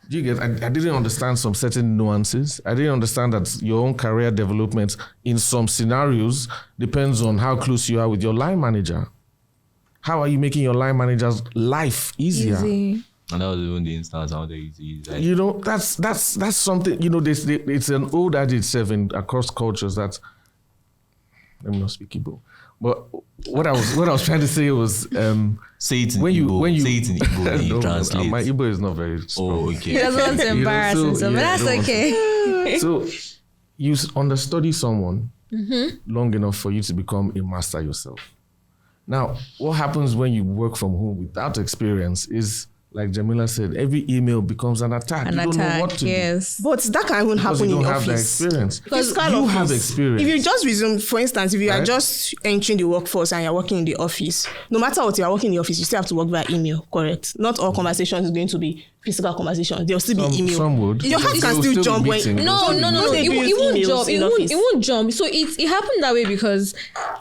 You get? I didn't understand some certain nuances. I didn't understand that your own career development in some scenarios depends on how close you are with your line manager. How are you making your line manager's life easier? Easy. And that was even the instance how they easy. Like, that's something, it's an old adage across cultures that, let me not speak Igbo. But what I was trying to say was say it in Igbo. Say it in Igbo. No, translate. my Igbo is not very strong. Oh, okay. He doesn't want to embarrass himself, but that's okay. So you understudy someone long enough for you to become a master yourself. Now, what happens when you work from home without experience is, like Jamila said, every email becomes an attack. You don't know what to do. But that can even happen in the office. You don't have the experience. Because you have experience. If you just resume, for instance, if you are just entering the workforce and you're working in the office, no matter what, you are working in the office, you still have to work via email, correct? Not all conversations is going to be physical conversations. There'll still be email. Some would. Your heart can still jump when... No. It won't jump. It won't jump. So it happened that way because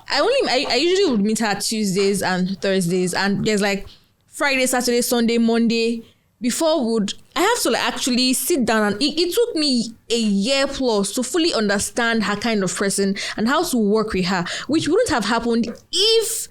I usually would meet her Tuesdays and Thursdays, and there's like Friday, Saturday, Sunday, Monday. Before I have to actually sit down, and it took me a year plus to fully understand her kind of person and how to work with her, which wouldn't have happened if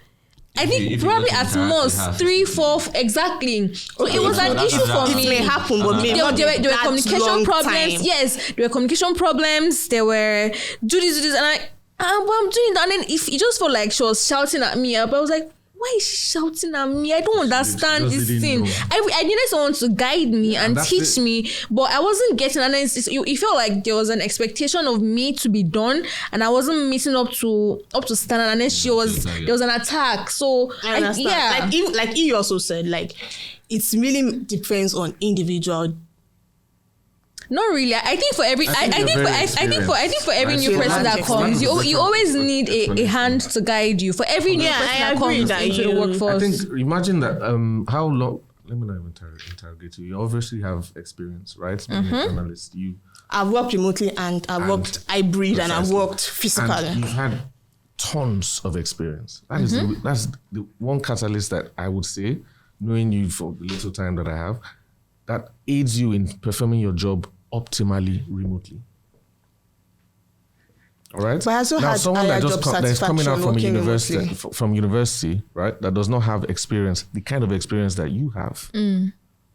I think probably at most 3, 4 exactly. So it was an issue for me. It may happen, but maybe there were communication problems. Time. Yes, there were communication problems. There were do this, and but I'm doing that. And then if it just felt like she was shouting at me, but I was like, why is she shouting at me? I don't understand this thing. I needed someone to guide me and teach me, but I wasn't getting. And then it felt like there was an expectation of me to be done, and I wasn't meeting up to standard. And then there was an attack. So I understand. Like you also said, like it really depends on individual. Not really. I think for every new person that comes, you always need a hand to guide you. For every new person that comes into the workforce. I think imagine that how long. Let me not even interrogate you. You obviously have experience, right? Being an analyst, I've worked remotely and I've worked hybrid and I've worked physically. And you've had tons of experience. That's the one catalyst that I would say, knowing you for the little time that I have, that aids you in performing your job optimally remotely. All right. But I also had someone that is coming out from a university, right, that does not have experience, the kind of experience that you have,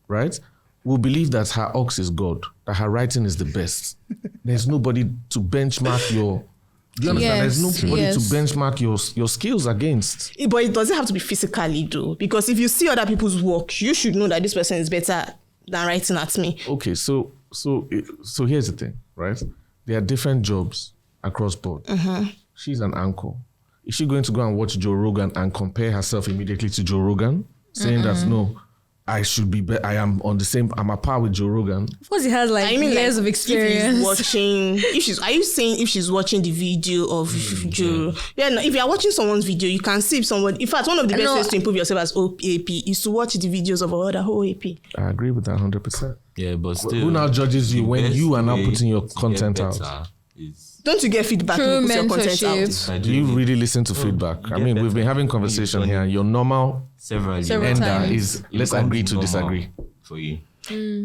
right, will believe that her ox is God, that her writing is the best. There's nobody to benchmark Do you understand? There's nobody to benchmark your skills against. But it doesn't have to be physically though, because if you see other people's work, you should know that this person is better than writing at me. Okay, so here's the thing, right? There are different jobs across board. She's an anchor. Is she going to go and watch Joe Rogan and compare herself immediately to Joe Rogan, saying that no, I should be I am on the same, I'm a par with Joe Rogan? Of course, he has years of experience. Are you saying if she's watching the video of Joe? Yeah, no, if you are watching someone's video, you can see if someone, in fact, one of the best ways to improve yourself as OAP is to watch the videos of other OAP. I agree with that 100%. Yeah, but still. Who now judges you when you are now putting your content out? Don't you get feedback when you put your content out? Do you really listen to feedback? I mean, we've been having conversation here. Your normal ender is let's agree to disagree. For you.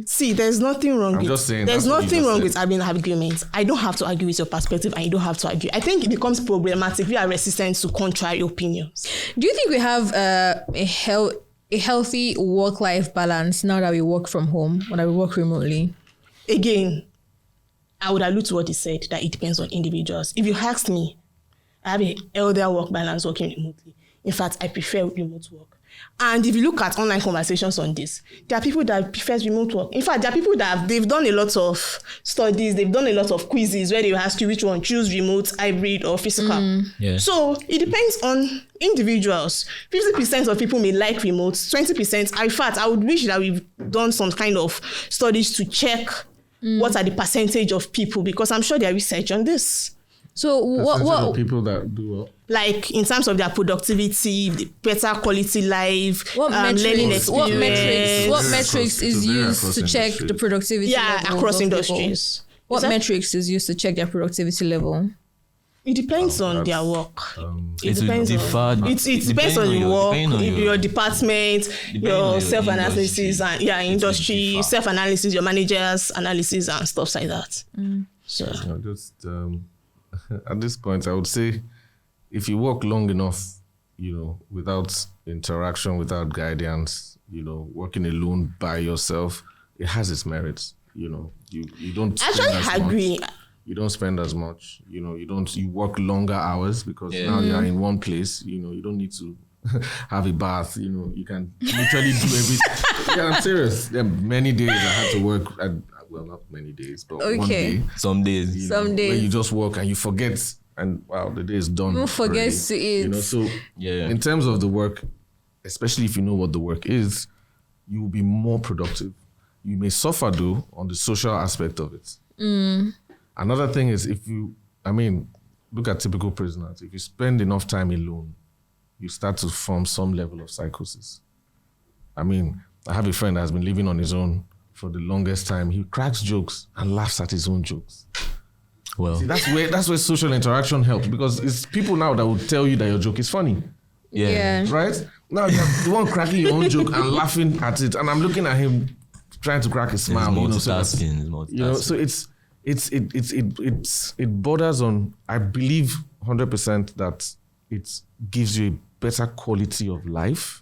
See, there's nothing wrong with just saying there's nothing wrong with having arguments. I don't have to agree with your perspective and you don't have to agree. I think it becomes problematic if you are resistant to contrary opinions. Do you think we have a healthy work-life balance now that we work from home or that we work remotely? Again, I would allude to what he said, that it depends on individuals. If you asked me, I have a healthier work balance working remotely. In fact, I prefer remote work. And if you look at online conversations on this, there are people that prefer remote work. In fact, there are people that they've done a lot of studies, they've done a lot of quizzes where they will ask you which one, choose remote, hybrid, or physical. Yeah. So it depends on individuals. 50% of people may like remote, 20%. In fact, I would wish that we've done some kind of studies to check what are the percentage of people, because I'm sure there are research on this. So what people that do well? Like in terms of their productivity, the better quality life, learning experience. What metrics is used to check the productivity level across industries? What metrics is used to check their productivity level? It depends on their work. It depends on your work, your department, your self-analysis, and industry, self-analysis, your manager's analysis and stuff like that. So at this point, I would say if you work long enough, without interaction, without guidance, working alone by yourself, it has its merits. You don't agree. You don't spend as much, you work longer hours because now you're in one place, you don't need to have a bath, you can literally do everything. Yeah, I'm serious. There are many days I had to work well, not many days, but one day. Some days. Where you just work and you forget and wow, the day is done. Who forgets to eat? So in terms of the work, especially if you know what the work is, you will be more productive. You may suffer though on the social aspect of it. Another thing is look at typical prisoners. If you spend enough time alone, you start to form some level of psychosis. I have a friend that has been living on his own for the longest time. He cracks jokes and laughs at his own jokes. Well, see, that's where social interaction helps, because it's people now that will tell you that your joke is funny. Yeah. Right? Now you're the one cracking your own joke and laughing at it, and I'm looking at him trying to crack a smile. So it borders on, I believe 100% that it gives you a better quality of life.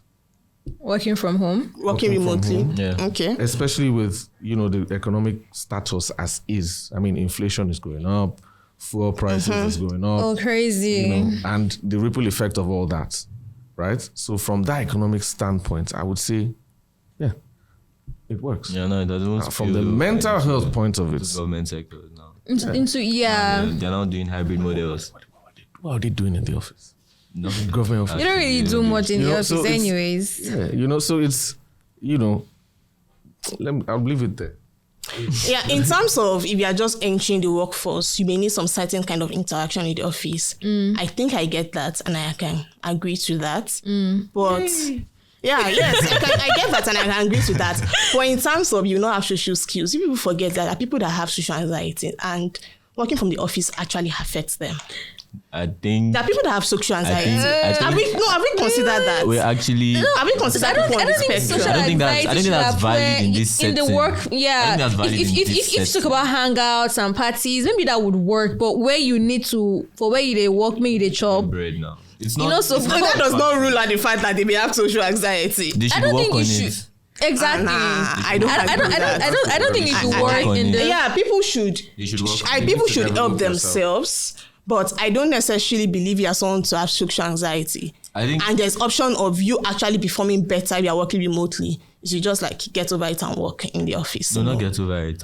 Working from home? Working remotely. Yeah. Okay. Especially with, the economic status as is. Inflation is going up, fuel prices is going up. Oh, crazy. And the ripple effect of all that, right? So from that economic standpoint, I would say, it works. Yeah, no, it doesn't. From the mental health point of it. Government sector now. They're now doing hybrid models. What are they doing in the office? Nothing. Government office. You don't really do much in the office anyways. Yeah, so it's, I'll leave it there. Yeah, in terms of if you are just entering the workforce, you may need some certain kind of interaction in the office. I think I get that and I can agree to that. But I get that and I can agree to that. But in terms of you not have social skills, people forget that there are people that have social anxiety and working from the office actually affects them. I think there are people that have social anxiety. Have we considered that? We actually have we considered I don't think social anxiety I don't think that's valid in this setting. In the work, if you talk about hangouts and parties, maybe that would work. But where you need to, for where they work, maybe they chop. Bread now. It's not. That does not rule out the fact that they may have social anxiety. They should work on it. Exactly. I don't think it should work in the. People should. They should work. People should help themselves. But I don't necessarily believe you are someone to have social anxiety. I think, and there's option of you actually performing better if you are working remotely. You should just like get over it and work in the office. No, not get over it.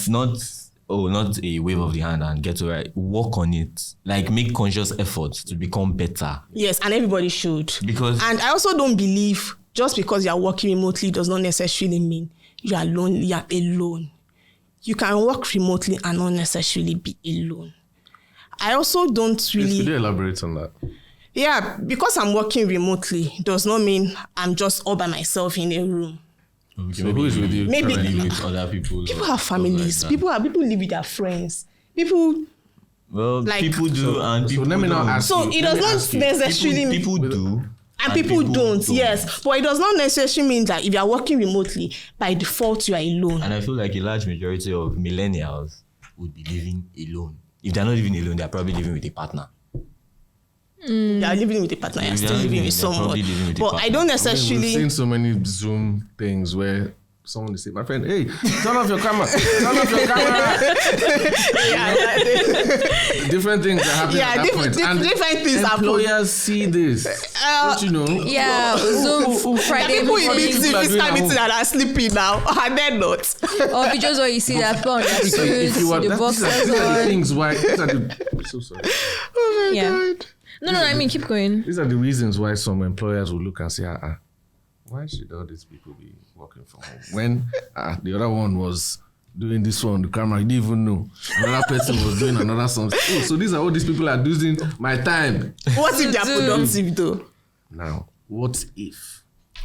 Not a wave of the hand and get over it. Work on it. Like make conscious efforts to become better. Yes, and everybody should. And I also don't believe just because you are working remotely does not necessarily mean you are lonely. You are alone. You can work remotely and not necessarily be alone. I also don't really... Could you elaborate on that? Yeah, because I'm working remotely does not mean I'm just all by myself in a room. So who is with you? Maybe with other people. People have families. Like people live with their friends. People... Well, like, people do and people let me don't. Not ask so you. It does not necessarily mean... People do. And people don't, yes. But it does not necessarily mean that if you are working remotely, by default, you are alone. And I feel like a large majority of millennials would be living alone. If they're not living alone, they're probably living with a partner. They are living with a partner, you're still living with someone. But I don't necessarily... We've seen so many Zoom things where someone will say, my friend, hey, turn off your camera. Turn off your camera. Different things are happening at that point. Different things happen. Employers see this. Don't you know? Yeah, Zoom Friday people in morning. physical meeting that are sleeping now, and they're not. Or videos where you see that phone, the boxes these are the on. things why. I'm so sorry. Oh my Yeah. God. No, I mean, keep going. These are the reasons why some employers will look and say, why should all these people be working from home? When the other one was doing this one on the camera, he didn't even know. Another person was doing another something. Oh, so these are all these people are using my time. What if they are productive though? Now, what if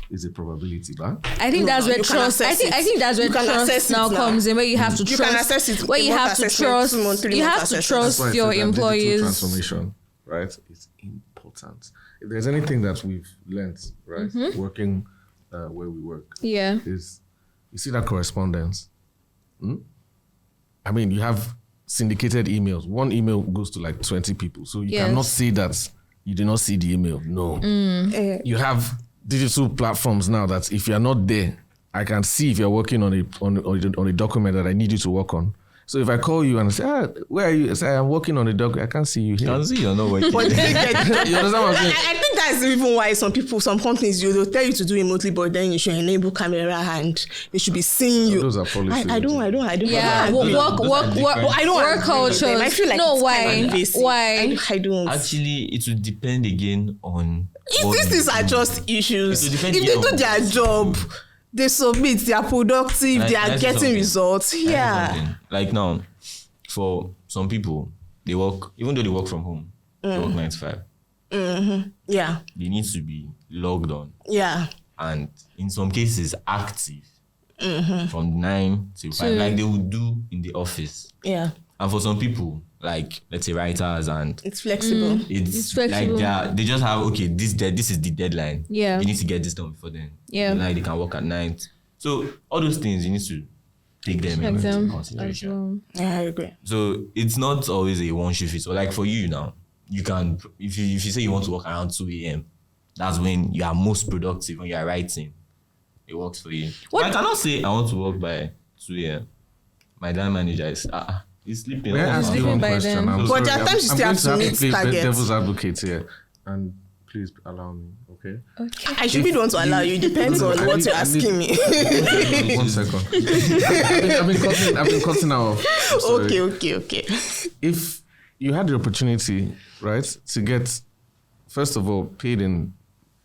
is a probability, but I think that's where trust. I think that's where trust now comes in, where you have to trust. You can assess it. Where you have to trust. You have to trust your employees. Transformation, right? It's important. If there's anything that we've learned, right, working where we work, is you see that correspondence. I mean, you have syndicated emails. One email goes to like 20 people, so you cannot say that you did not see the email. No, you have digital platforms now that if you're not there, I can see if you're working on a document that I need you to work on. So if I call you and I say, where are you? I say, I'm working on a document. I can't see you here. I can't see you're not working. You understand what I'm saying? I think that's even why some companies, they'll tell you to do remotely, but then you should enable camera and they should be seeing you. Those are policies. I don't. Yeah, work culture. I feel like no, why? I don't. Actually, it will depend again on. If these are just issues, if they do their job, they submit, they are productive, they are getting results. Yeah. Like now, for some people, they work, even though they work from home, they work 9 to 5. Mm-hmm. Yeah. They need to be logged on. Yeah. And in some cases, active from 9 to 5, like they would do in the office. Yeah. And for some people, like let's say writers and it's flexible. It's flexible. Like they just have this is the deadline. Yeah. You need to get this done before then. Yeah. Like they can work at night. So all those things you need to take them into consideration. Well. Yeah, I agree. So it's not always a one shift fits. Or like for you now, you can if you say you want to work around 2 a.m., that's when you are most productive when you are writing. It works for you. What? I cannot say I want to work by 2 a.m. My line manager is he's sleeping. May I ask you one question? But there are times you still have to meet targets. Devil's advocate here, and please allow me, okay? I should be the one to allow you. It depends on what you're asking me. 1 second. I've been cutting off. Okay. If you had the opportunity, right, to get, first of all, paid in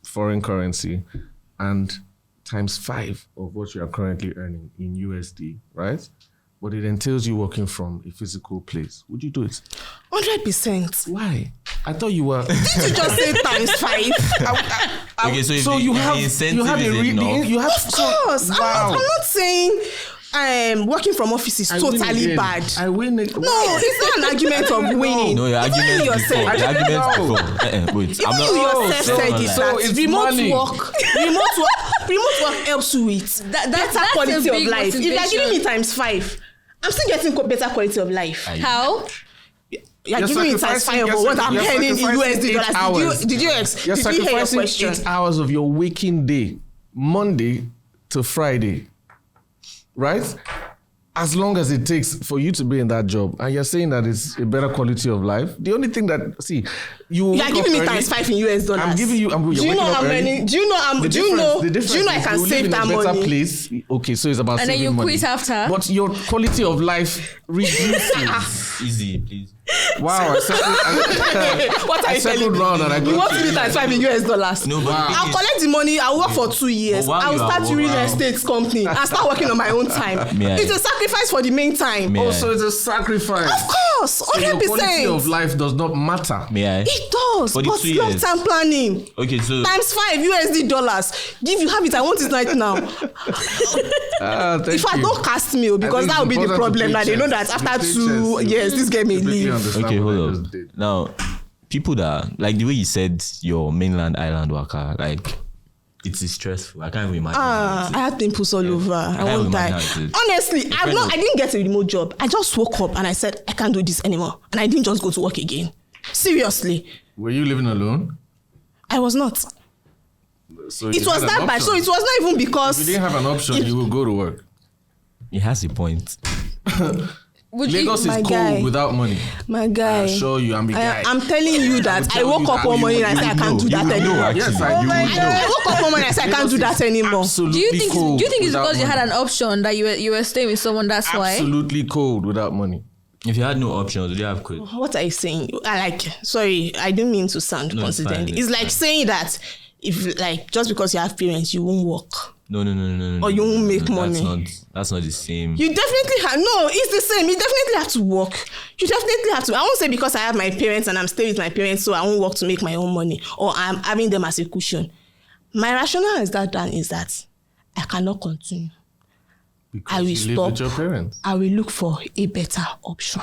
foreign currency and times 5 of what you are currently earning in USD, right? But it entails you working from a physical place. Would you do it? 100%. Why? I thought you were. Did you just say times 5? Okay, so you have Of course. Wow. I'm not saying working from office is totally bad. I win it. No, it's not an argument of winning. No, your argument before. Wait, I'm not. You yourself said it. So it's money. Remote work helps you with better quality of life. If you're giving me times 5, I'm still getting better quality of life. How? You're giving me times 5 of what I'm earning in USD dollars. Did you hear your question? 8 hours of your waking day, Monday to Friday, right? as long as it takes for you to be in that job, and you're saying that it's a better quality of life, the only thing that you're giving me times 5 in US dollars. I'm giving you. Do you know how many? Do you know I can save that money? Place. Okay, so it's about and saving then you money. quit after. But your quality of life reduces. Easy, please. Wow, what are you telling me? You want to be times 5 in US dollars? No, but I'll collect the money. I'll work for 2 years. I'll start a real estate company and start working on my own time. It's a sacrifice for the main time. Also, it's a sacrifice. Of course, 100%. So your quality of life does not matter. It does, but long-term planning. Okay, so times 5 USD dollars. If you have it, I want it right now. If I don't cast me, because that will be the problem. Now they know that after 2 years, this game may leave. Okay, hold up. Now, people that like the way you said your mainland island worker, like it is stressful. I can't even imagine. I have pimples all over. I won't die. Honestly, I didn't get a remote job. I just woke up and I said I can't do this anymore, and I didn't just go to work again. Seriously. Were you living alone? I was not. So it was that bad. So it was not even because if you didn't have an option, you would go to work. He has a point. Lagos is cold without money. My guy. I assure you, I'm the guy. I'm telling you that I woke up one morning and I said I can't do that anymore. Yes, I woke up one morning and I said I can't do that anymore. Do you think it's because you had an option that you were staying with someone? That's why. Absolutely cold without money. If you had no options, would you have quit? What are you saying? Sorry, I didn't mean to sound consistent. It's like saying that if just because you have parents, you won't work. No. Or you won't make money. That's not the same. You definitely have. No, it's the same. You definitely have to work. You definitely have to. I won't say because I have my parents and I'm staying with my parents, so I won't work to make my own money, or I'm having them as a cushion. My rationale is that I cannot continue. Because I will you stop. live with your parents. I will look for a better option.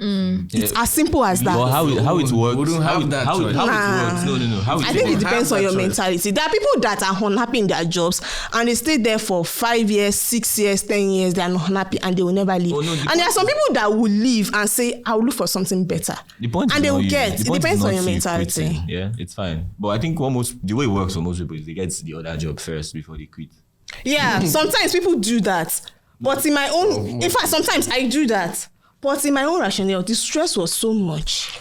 It's as simple as that. But how it works? Wouldn't have that choice. How it works? No. I think it depends on your mentality. There are people that are unhappy in their jobs and they stay there for 5 years, 6 years, 10 years. They are not happy and they will never leave. And there are some people that will leave and say, "I will look for something better." The point and they will get. It depends on your mentality. Quitting. Yeah, it's fine. But I think the way it works for most people is they get the other job first before they quit. Yeah, sometimes people do that. But in my own, in fact, sometimes I do that. But in my own rationale, the stress was so much.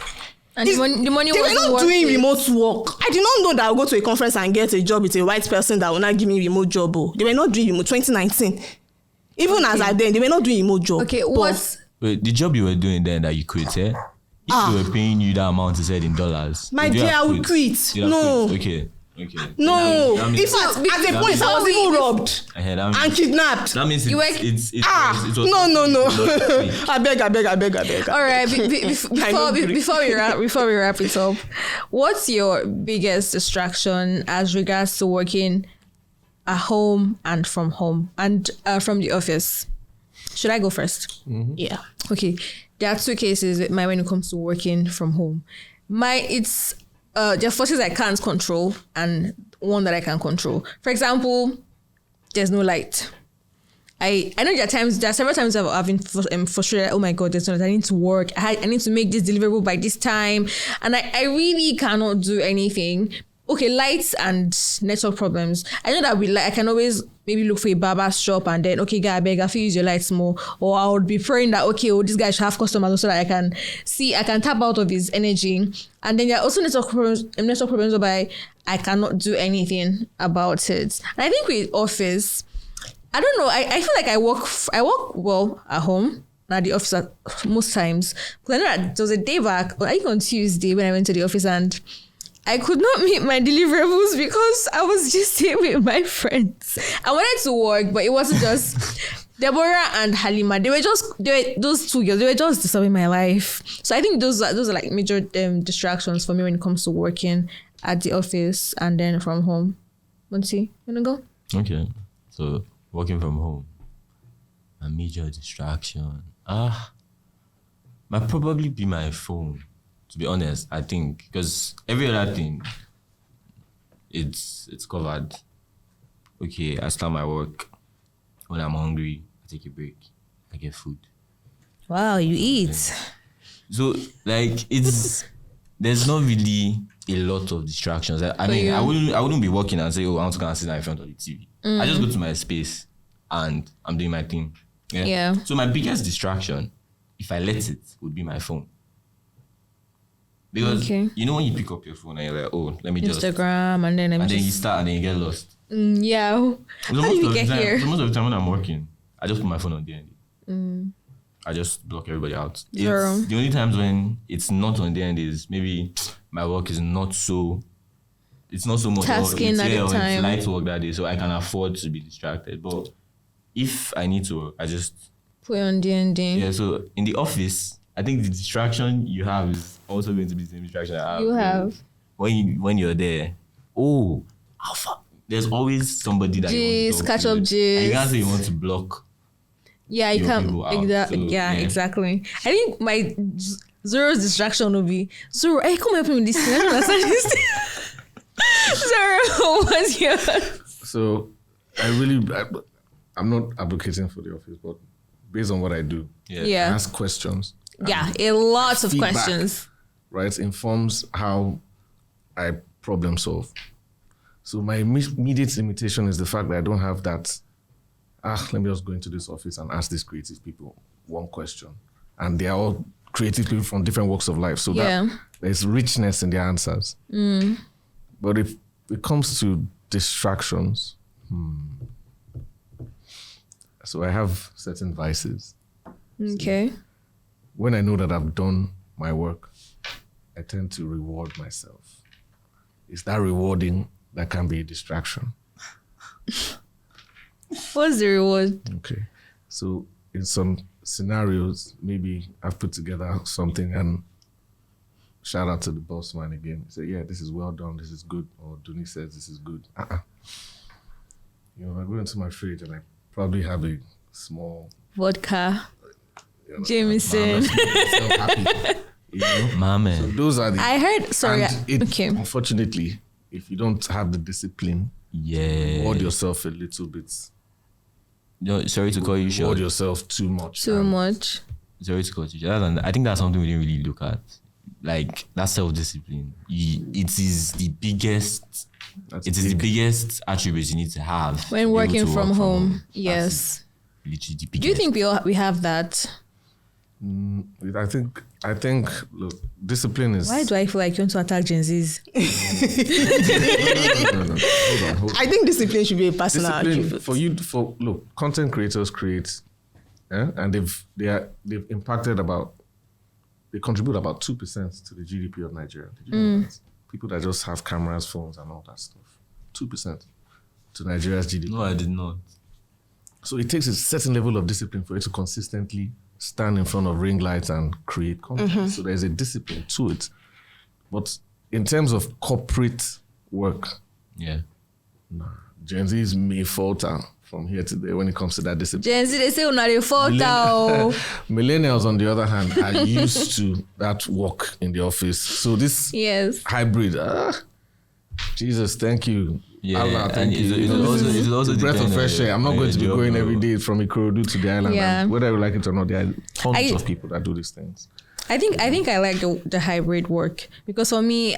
And the money they were not doing remote work. I did not know that I would go to a conference and get a job with a white person that will not give me a remote job. They were not doing remote. 2019. Even as I then, they were not doing remote job. Okay, wait, the job you were doing then that you quit, If they were paying you that amount, you said in dollars. My dear, I would quit. No. Okay. No, in fact, at a point I was even robbed and kidnapped. That means it's no. I beg. All right, before we wrap it up, what's your biggest distraction as regards to working at home and from home and from the office? Should I go first? Mm-hmm. Yeah. Okay. There are 2 cases when it comes to working from home. There are forces I can't control and one that I can control. For example, there's no light. I know there are several times I've been frustrated. Oh my God, there's no light. I need to work. I need to make this deliverable by this time. And I really cannot do anything. Okay, lights and network problems. I know that I can always maybe look for a barber shop and then, okay, guy, I beg, I feel use your lights more. Or I would be praying that, okay, this guy should have customers so that I can tap out of his energy. And then there are also network problems whereby I cannot do anything about it. And I think with office, I don't know, I feel like I work well at home, at the office most times. Because I know that there was a day back, I think on Tuesday when I went to the office and I could not meet my deliverables because I was just here with my friends. I wanted to work, but it wasn't just Deborah and Halima. Those 2 girls. They were just disturbing my life. So I think those are like major distractions for me when it comes to working at the office and then from home. Monty, you wanna go? Okay. So working from home, a major distraction. Might probably be my phone. To be honest, I think because every other thing, it's covered. Okay, I start my work. When I'm hungry, I take a break. I get food. Wow, you eat. So there's not really a lot of distractions. I wouldn't be working and say, oh, I want to go and sit down in front of the TV. I just go to my space and I'm doing my thing. Yeah. So my biggest distraction, if I let it, would be my phone. Because you know when you pick up your phone and you're like, oh, let me just Instagram and then you start and then you get lost. Yeah. How did we get here? So most of the time when I'm working, I just put my phone on DND. I just block everybody out. The only times when it's not on DND is maybe my work is not so. It's not so much tasking at the time. It's light work that day, so I can afford to be distracted. But if I need to, I just put it on DND. Yeah. So in the office, I think the distraction you have is also going to be the same distraction I have. You have when you're there. Oh, there's always somebody that you want to catch up. And you can't say you want to block. Yeah, you can't. Exactly. So, exactly. I think my Zoro's distraction will be Zoro. Hey, come help me with this thing. I don't understand this thing. Zoro, what's yours? So, I'm not advocating for the office, but based on what I do, I ask questions. Yeah, a lot of questions. Right, informs how I problem solve. So my immediate limitation is the fact that I don't have that. Let me just go into this office and ask these creative people one question, and they are all creative people from different walks of life. So that there's richness in their answers. But if it comes to distractions, so I have certain vices. Okay. So when I know that I've done my work, I tend to reward myself. It's that rewarding that can be a distraction. What's the reward? Okay. So in some scenarios, maybe I've put together something and shout out to the boss man again. Say, yeah, this is well done. This is good. Or Duni says this is good. You know, I go into my fridge and I probably have a small vodka, Jameson. You know? My man. So those are the. I heard. Sorry. Okay. Unfortunately, if you don't have the discipline, reward yourself a little bit. No, sorry to call you short. Reward yourself too much. Too much. Sorry to call you short. I think that's something we didn't really look at. Like that self-discipline. It is the biggest. The biggest attribute you need to have when working from home. Yes. Literally the biggest. Do you think we have that? I think. Look, discipline is. Why do I feel like you want to attack Gen Zs? No. Hold on. I think discipline should be a personal attribute. Look, content creators create, and they've impacted they contribute about 2% to the GDP of Nigeria. Did you know that? People that just have cameras, phones, and all that stuff. 2% to Nigeria's GDP. No, I did not. So it takes a certain level of discipline for you to consistently stand in front of ring lights and create content. So there's a discipline to it. But in terms of corporate work, Gen Z's may falter from here to there when it comes to that discipline. Gen Z, they say not a falter. Millennials, on the other hand, are used to that work in the office. So this hybrid, Jesus, thank you. Yeah, Allah, thank you. It's also breath of fresh air. I'm not going to be going every day from Ikorodu to the island. Yeah. And whether I like it or not, there are tons of people that do these things. I think I like the hybrid work because for me,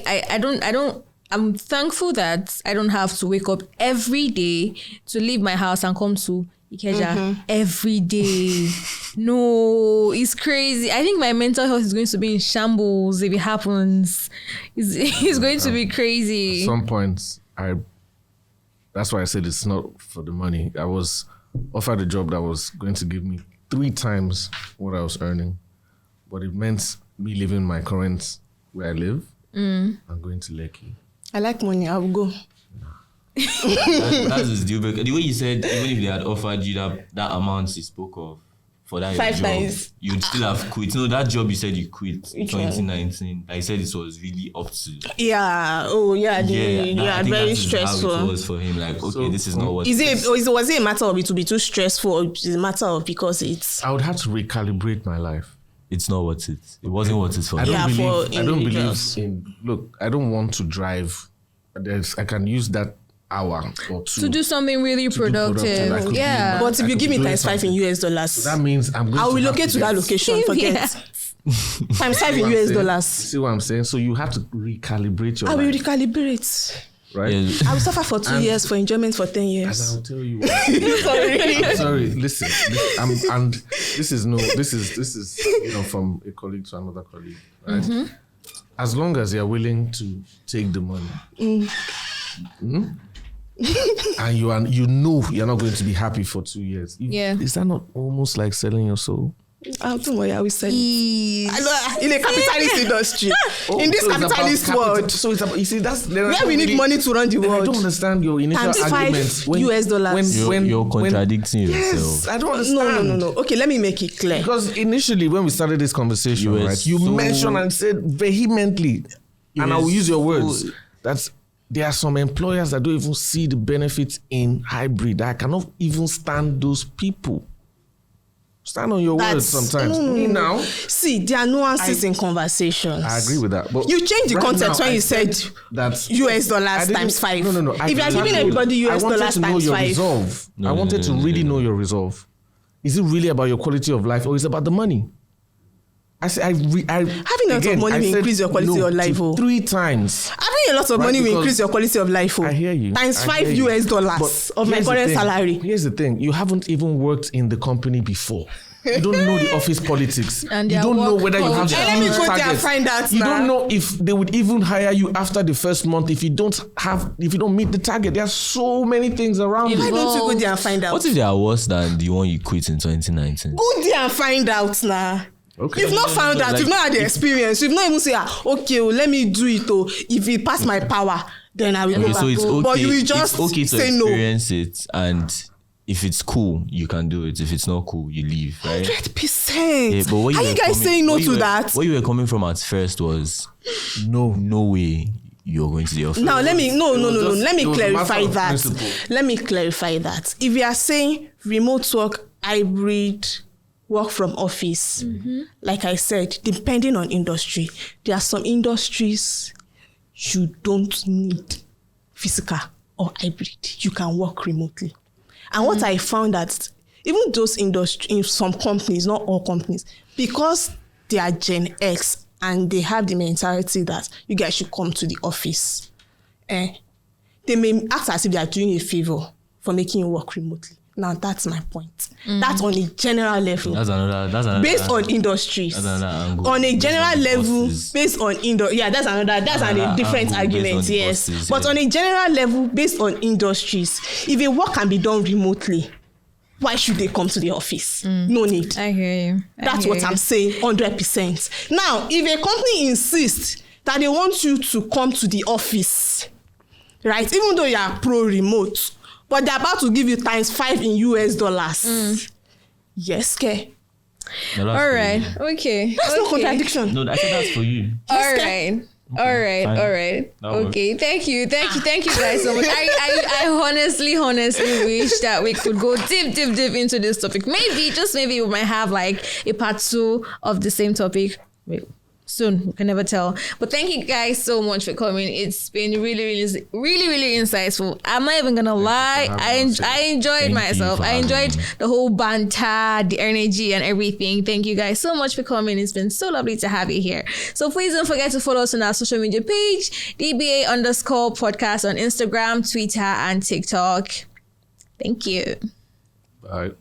I'm thankful that I don't have to wake up every day to leave my house and come to Ikeja every day. No, it's crazy. I think my mental health is going to be in shambles if it happens. It's going to be crazy. At some points, that's why I said it's not for the money. I was offered a job that was going to give me 3 times what I was earning, but it meant me leaving my current where I live and going to Lekki. I like money. I will go. That's his deal breaker. The way you said, even if they had offered you that amount you spoke of for that 5 job, times, you'd still have quit. No, that job you said you quit in 2019. I said it was really up to. Yeah. Oh, yeah. Very stressful. How it was for him. Like, okay, this is not what. Was it a matter of it to be too stressful, or is it a matter of because it's? I would have to recalibrate my life. It's not worth it. It wasn't worth it for me. I don't believe in. Look, I don't want to drive. I can use that hour or 2 to do something really productive. But if you give me times 5 in US dollars, so that means I will relocate to that location. Forget times 5 in US dollars. See what I'm saying? So you have to recalibrate your life. I will recalibrate. right? Yeah. I will suffer for 2 years for enjoyment for 10 years. And I'll tell you why. I'm sorry. Listen, this is from a colleague to another colleague, right? Mm-hmm. As long as you're willing to take the money, and you're not going to be happy for 2 years. Is that not almost like selling your soul? Don't worry, I will sell it. I know, in a capitalist industry, in this capitalist world. So it's about, you see, that's where we need money to run the world. I don't understand your initial arguments. $5 you're contradicting yourself. I don't understand. No. Okay, let me make it clear. Because initially, when we started this conversation, you mentioned and said vehemently, and I will use your words, that there are some employers that don't even see the benefits in hybrid. I cannot even stand those people. Stand on your words sometimes. Now, see, there are nuances in conversations. I agree with that. But you changed the context when you said that US dollars times 5. No. If you are giving everybody US dollars times 5. I wanted to really know your resolve. Is it really about your quality of life or is it about the money? Having a lot of money will increase your quality of life. 3 times. Having a lot of money will increase your quality of life. I hear you. Times $5 US of my current salary. Here's the thing. You haven't even worked in the company before. You don't know the office politics. And you don't know whether you have the let me go there and find out. You don't know if they would even hire you after the first month if you don't meet the target. There are so many things around. Why don't you go there and find out? What if they are worse than the one you quit in 2019? Go there and find out now. Okay. You've not found out. You've not had the experience. You've not even say, okay, let me do it. If it pass my power, then I will go back. So it's okay. But you will just it's okay to say experience it, and if it's cool, you can do it. If it's not cool, you leave. Right? 100%. Yeah, but what are you guys saying no to that? What you were coming from at first was no way you're going to the office. Now let me Let me clarify that. Let me clarify that. If you are saying remote work, hybrid, work from office, like I said, depending on industry, there are some industries you don't need physical or hybrid. You can work remotely. And what I found that even those industries, in some companies, not all companies, because they are Gen X and they have the mentality that you guys should come to the office, they may act as if they are doing a favor for making you work remotely. Now that's my point. That's on a general level. That's another based on industries. That's another angle. On a general level, based on that's a different argument, yes. Bosses, but on a general level, based on industries, if a work can be done remotely, why should they come to the office? No need. I hear you. That's what I'm saying, 100%. Now, if a company insists that they want you to come to the office, right, even though you are pro-remote, but they're about to give you times 5 in US dollars. Yes, okay. All right. Okay. That's no contradiction. No, I think that's for you. All right. Okay. Thank you guys so much. I honestly wish that we could go deep into this topic. Maybe we might have like a part 2 of the same topic. Wait. Soon, we can never tell. But thank you guys so much for coming. It's been really insightful. I'm not even gonna lie. I enjoyed myself. I enjoyed the whole banter, the energy and everything. Thank you guys so much for coming. It's been so lovely to have you here. So please don't forget to follow us on our social media page, DBA_podcast on Instagram, Twitter, and TikTok. Thank you. Bye.